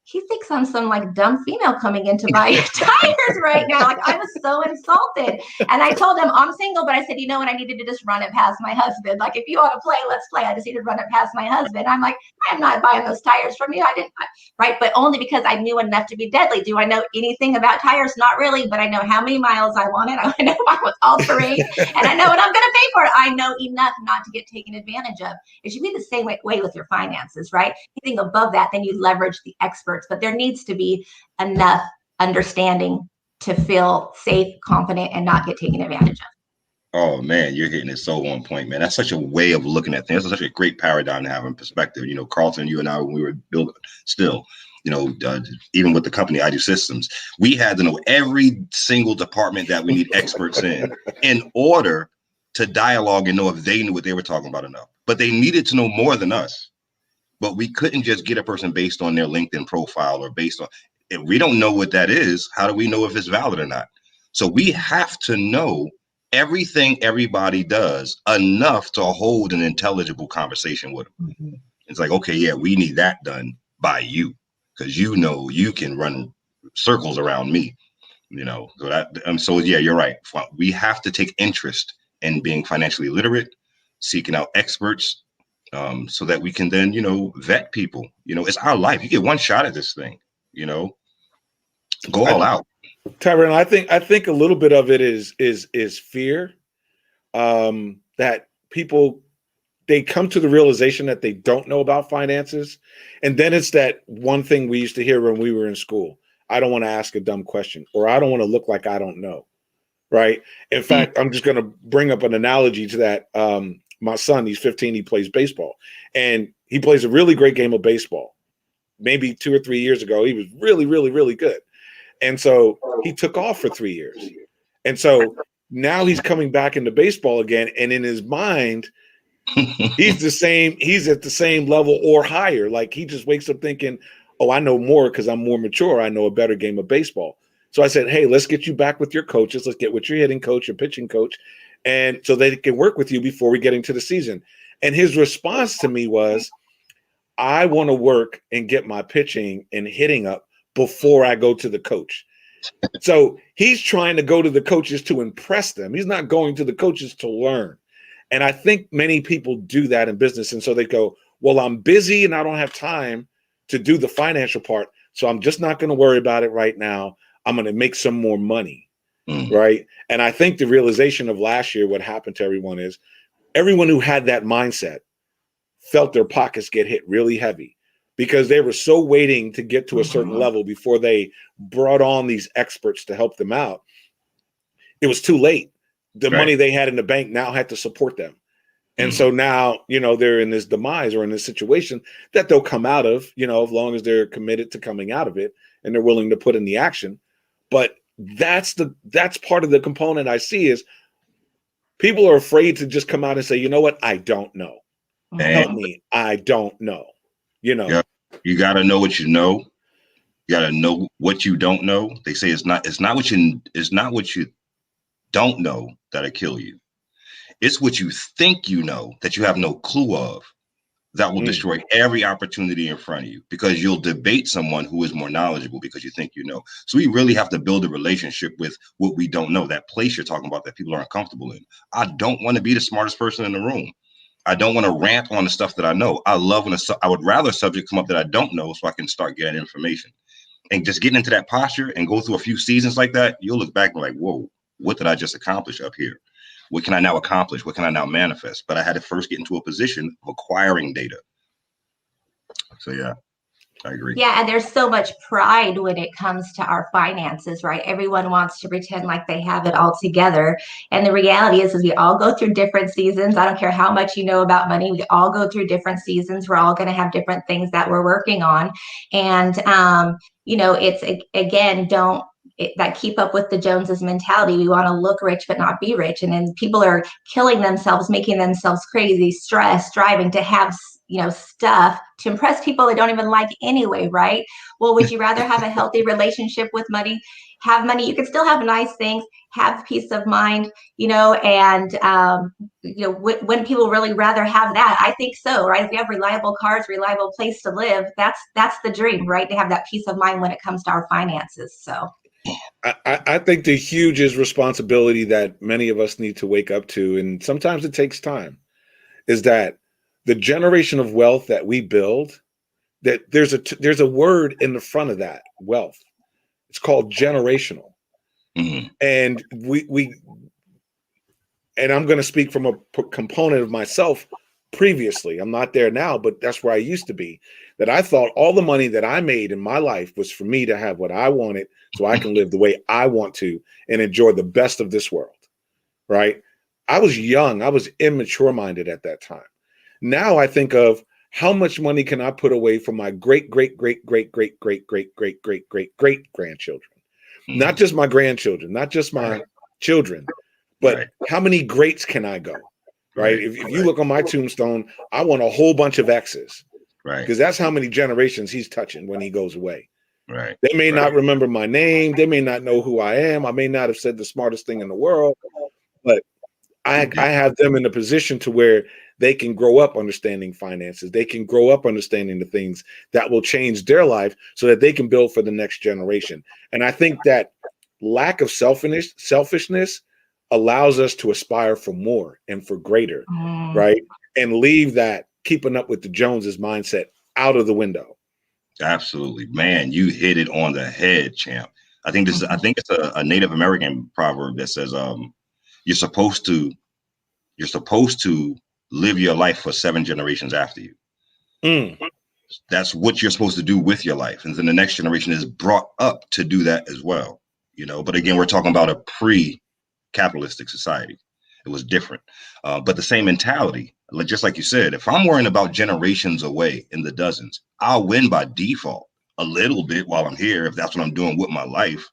Speaker 2: he thinks I'm some like dumb female coming in to buy tires right now. Like, I was so insulted. And I told him I'm single, but I said, what, I needed to just run it past my husband. Like, if you want to play, let's play. I just need to run it past my husband. I'm like, I'm not buying those tires from you. I didn't, right? But only because I knew enough to be deadly. Do I know anything about tires? Not really, but I know how many miles I wanted. I know if I was all terrain, and I know what I'm going to pay for it. I know enough not to get taken advantage of. It should be the same way with your finances, right? Anything above that, then you leverage the experts. But there needs to be enough understanding to feel safe, confident, and not get taken advantage of.
Speaker 3: Oh man, you're hitting it so on point, man. That's such a way of looking at things. That's such a great paradigm to have in perspective. Carlton, you and I, when we were building still, even with the company I Do Systems, we had to know every single department that we need experts in order to dialogue and know if they knew what they were talking about enough. But they needed to know more than us. But we couldn't just get a person based on their LinkedIn profile or based on, if we don't know what that is, how do we know if it's valid or not? So we have to know everything everybody does enough to hold an intelligible conversation with them. Mm-hmm. It's like, okay, yeah, we need that done by you because you can run circles around me, so yeah, you're right. We have to take interest in being financially literate, seeking out experts, so that we can then, vet people. It's our life. You get one shot at this thing, go all out.
Speaker 4: Tyrone, I think a little bit of it is fear, that people they come to the realization that they don't know about finances. And then it's that one thing we used to hear when we were in school. I don't want to ask a dumb question, or I don't want to look like I don't know. Right. In fact, I'm just going to bring up an analogy to that. My son, he's 15, he plays baseball, and he plays a really great game of baseball. Maybe 2 or 3 years ago, he was really, really, really good. And so he took off for 3 years. And so now he's coming back into baseball again. And in his mind, he's at the same level or higher. Like, he just wakes up thinking, oh, I know more because I'm more mature. I know a better game of baseball. So I said, hey, let's get you back with your coaches. Let's get with your hitting coach, your pitching coach, and so they can work with you before we get into the season. And his response to me was, I want to work and get my pitching and hitting up before I go to the coach. So he's trying to go to the coaches to impress them. He's not going to the coaches to learn. And I think many people do that in business. And so they go, well, I'm busy and I don't have time to do the financial part. So I'm just not going to worry about it right now. I'm going to make some more money. Right. And I think the realization of last year, what happened to everyone is everyone who had that mindset felt their pockets get hit really heavy because they were so waiting to get to a certain level before they brought on these experts to help them out. It was too late. The money they had in the bank now had to support them. And so now, they're in this demise or in this situation that they'll come out of, as long as they're committed to coming out of it and they're willing to put in the action. But that's part of the component I see is people are afraid to just come out and say, you know what? I don't know. Help me. I don't know.
Speaker 3: Yeah. You got to know what you know. You got to know what you don't know. They say it's not what you don't know that'll kill you. It's what you think you know that you have no clue of that will destroy every opportunity in front of you, because you'll debate someone who is more knowledgeable because you think you know. So we really have to build a relationship with what we don't know, that place you're talking about that people aren't comfortable in. I don't want to be the smartest person in the room. I don't want to rant on the stuff that I know. I would rather a subject come up that I don't know so I can start getting information. And just getting into that posture and go through a few seasons like that, you'll look back and be like, whoa, what did I just accomplish up here? What can I now accomplish? What can I now manifest? But I had to first get into a position of acquiring data. So, yeah, I agree.
Speaker 2: Yeah, and there's so much pride when it comes to our finances, right? Everyone wants to pretend like they have it all together. And the reality is we all go through different seasons. I don't care how much you know about money. We all go through different seasons. We're all going to have different things that we're working on. And, it's, again, that keep up with the Joneses mentality. We want to look rich, but not be rich. And then people are killing themselves, making themselves crazy, stressed, striving to have, stuff to impress people they don't even like anyway, right? Well, would you rather have a healthy relationship with money, have money? You can still have nice things, have peace of mind, and, when people really rather have that, I think so, right? If we have reliable cars, reliable place to live, that's the dream, right? To have that peace of mind when it comes to our finances. So
Speaker 4: I think the hugest responsibility that many of us need to wake up to, and sometimes it takes time, is that the generation of wealth that we build, that there's a word in the front of that wealth. It's called generational. And and I'm going to speak from a component of myself previously. I'm not there now, but that's where I used to be, that I thought all the money that I made in my life was for me to have what I wanted so I can live the way I want to and enjoy the best of this world, right? I was young. I was immature minded at that time. Now I think of how much money can I put away for my great, great, great, great, great, great, great, great, great, great, great grandchildren, not just my grandchildren, not just my children, but how many greats can I go? Right. If you look on my tombstone, I want a whole bunch of X's, right? Because that's how many generations he's touching when he goes away.
Speaker 3: Right.
Speaker 4: They may not remember my name. They may not know who I am. I may not have said the smartest thing in the world, but I have them in a position to where they can grow up understanding finances. They can grow up understanding the things that will change their life so that they can build for the next generation. And I think that lack of selfishness allows us to aspire for more and for greater, right? And leave that keeping up with the Joneses mindset out of the window.
Speaker 3: Absolutely, man. You hit it on the head, champ. I think it's a Native American proverb that says, you're supposed to live your life for 7 generations after you. That's what you're supposed to do with your life. And then the next generation is brought up to do that as well. But again, we're talking about a pre-capitalistic society. It was different. But the same mentality, just like you said, if I'm worrying about generations away in the dozens, I'll win by default a little bit while I'm here, if that's what I'm doing with my life.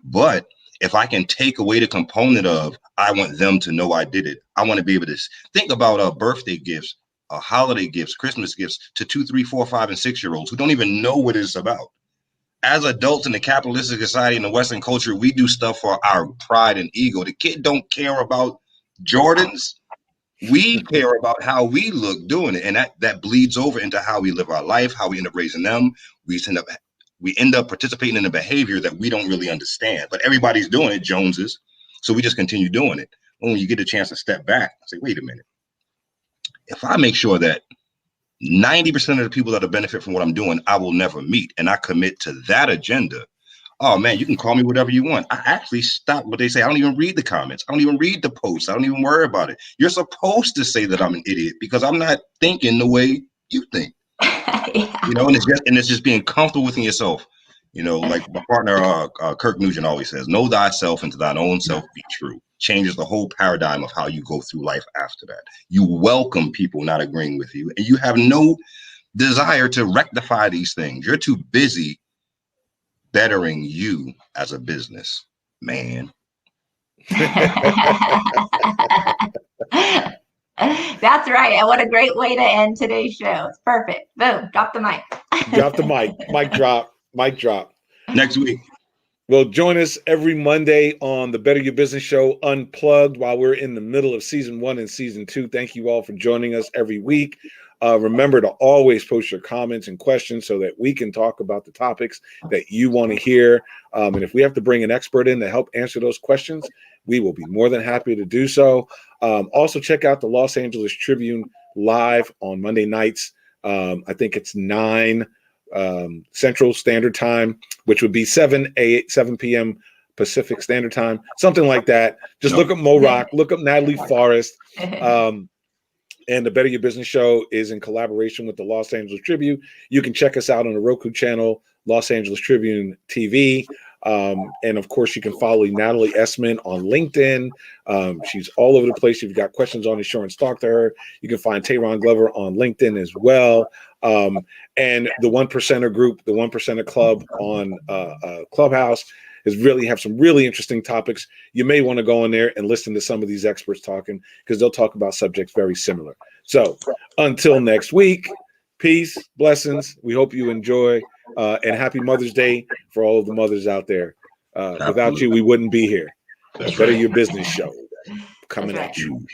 Speaker 3: But if I can take away the component of, I want them to know I did it. I want to be able to think about birthday gifts, holiday gifts, Christmas gifts to 2, 3, 4, 5, and 6-year-olds who don't even know what it's about. As adults in the capitalistic society in the Western culture, we do stuff for our pride and ego. The kid don't care about Jordans. We care about how we look doing it. And that bleeds over into how we live our life, how we end up raising them. We end up participating in a behavior that we don't really understand. But everybody's doing it, Joneses. So we just continue doing it. When you get a chance to step back and say, wait a minute. If I make sure that 90% of the people that benefit from what I'm doing, I will never meet, and I commit to that agenda, oh man, you can call me whatever you want. I actually stop what they say. I don't even read the comments. I don't even read the posts. I don't even worry about it. You're supposed to say that I'm an idiot because I'm not thinking the way you think.
Speaker 2: Yeah.
Speaker 3: And it's just being comfortable within yourself. Like my partner Kirk Nugent always says, know thyself and to thine own self be true. Changes the whole paradigm of how you go through life after that. You welcome people not agreeing with you, and you have no desire to rectify these things. You're too busy bettering you as a business man.
Speaker 2: That's right. And what a great way to end today's show. It's perfect. Boom. Drop the mic.
Speaker 4: Drop the mic. Mic drop. Mic drop.
Speaker 3: Next week.
Speaker 4: Well, join us every Monday on the Better Your Business Show Unplugged while we're in the middle of season 1 and season 2. Thank you all for joining us every week. Remember to always post your comments and questions so that we can talk about the topics that you want to hear. And if we have to bring an expert in to help answer those questions, we will be more than happy to do so. Also, check out the Los Angeles Tribune live on Monday nights. I think it's 9 Central Standard Time, which would be 7 p.m. Pacific Standard Time, something like that. Just look up Mo Rock, look up Natalie Forrest. And the Better Your Business Show is in collaboration with the Los Angeles Tribune. You can check us out on the Roku channel, Los Angeles Tribune TV. And of course, you can follow Natalie Essman on LinkedIn. She's all over the place. If you've got questions on insurance, talk to her. You can find Tayron Glover on LinkedIn as well. And the 1%er group, the 1%er club on Clubhouse is really have some really interesting topics. You may want to go in there and listen to some of these experts talking because they'll talk about subjects very similar. So until next week, peace, blessings. We hope you enjoy and happy Mother's Day for all of the mothers out there. Without you, we wouldn't be here. Better Your Business Show coming at you.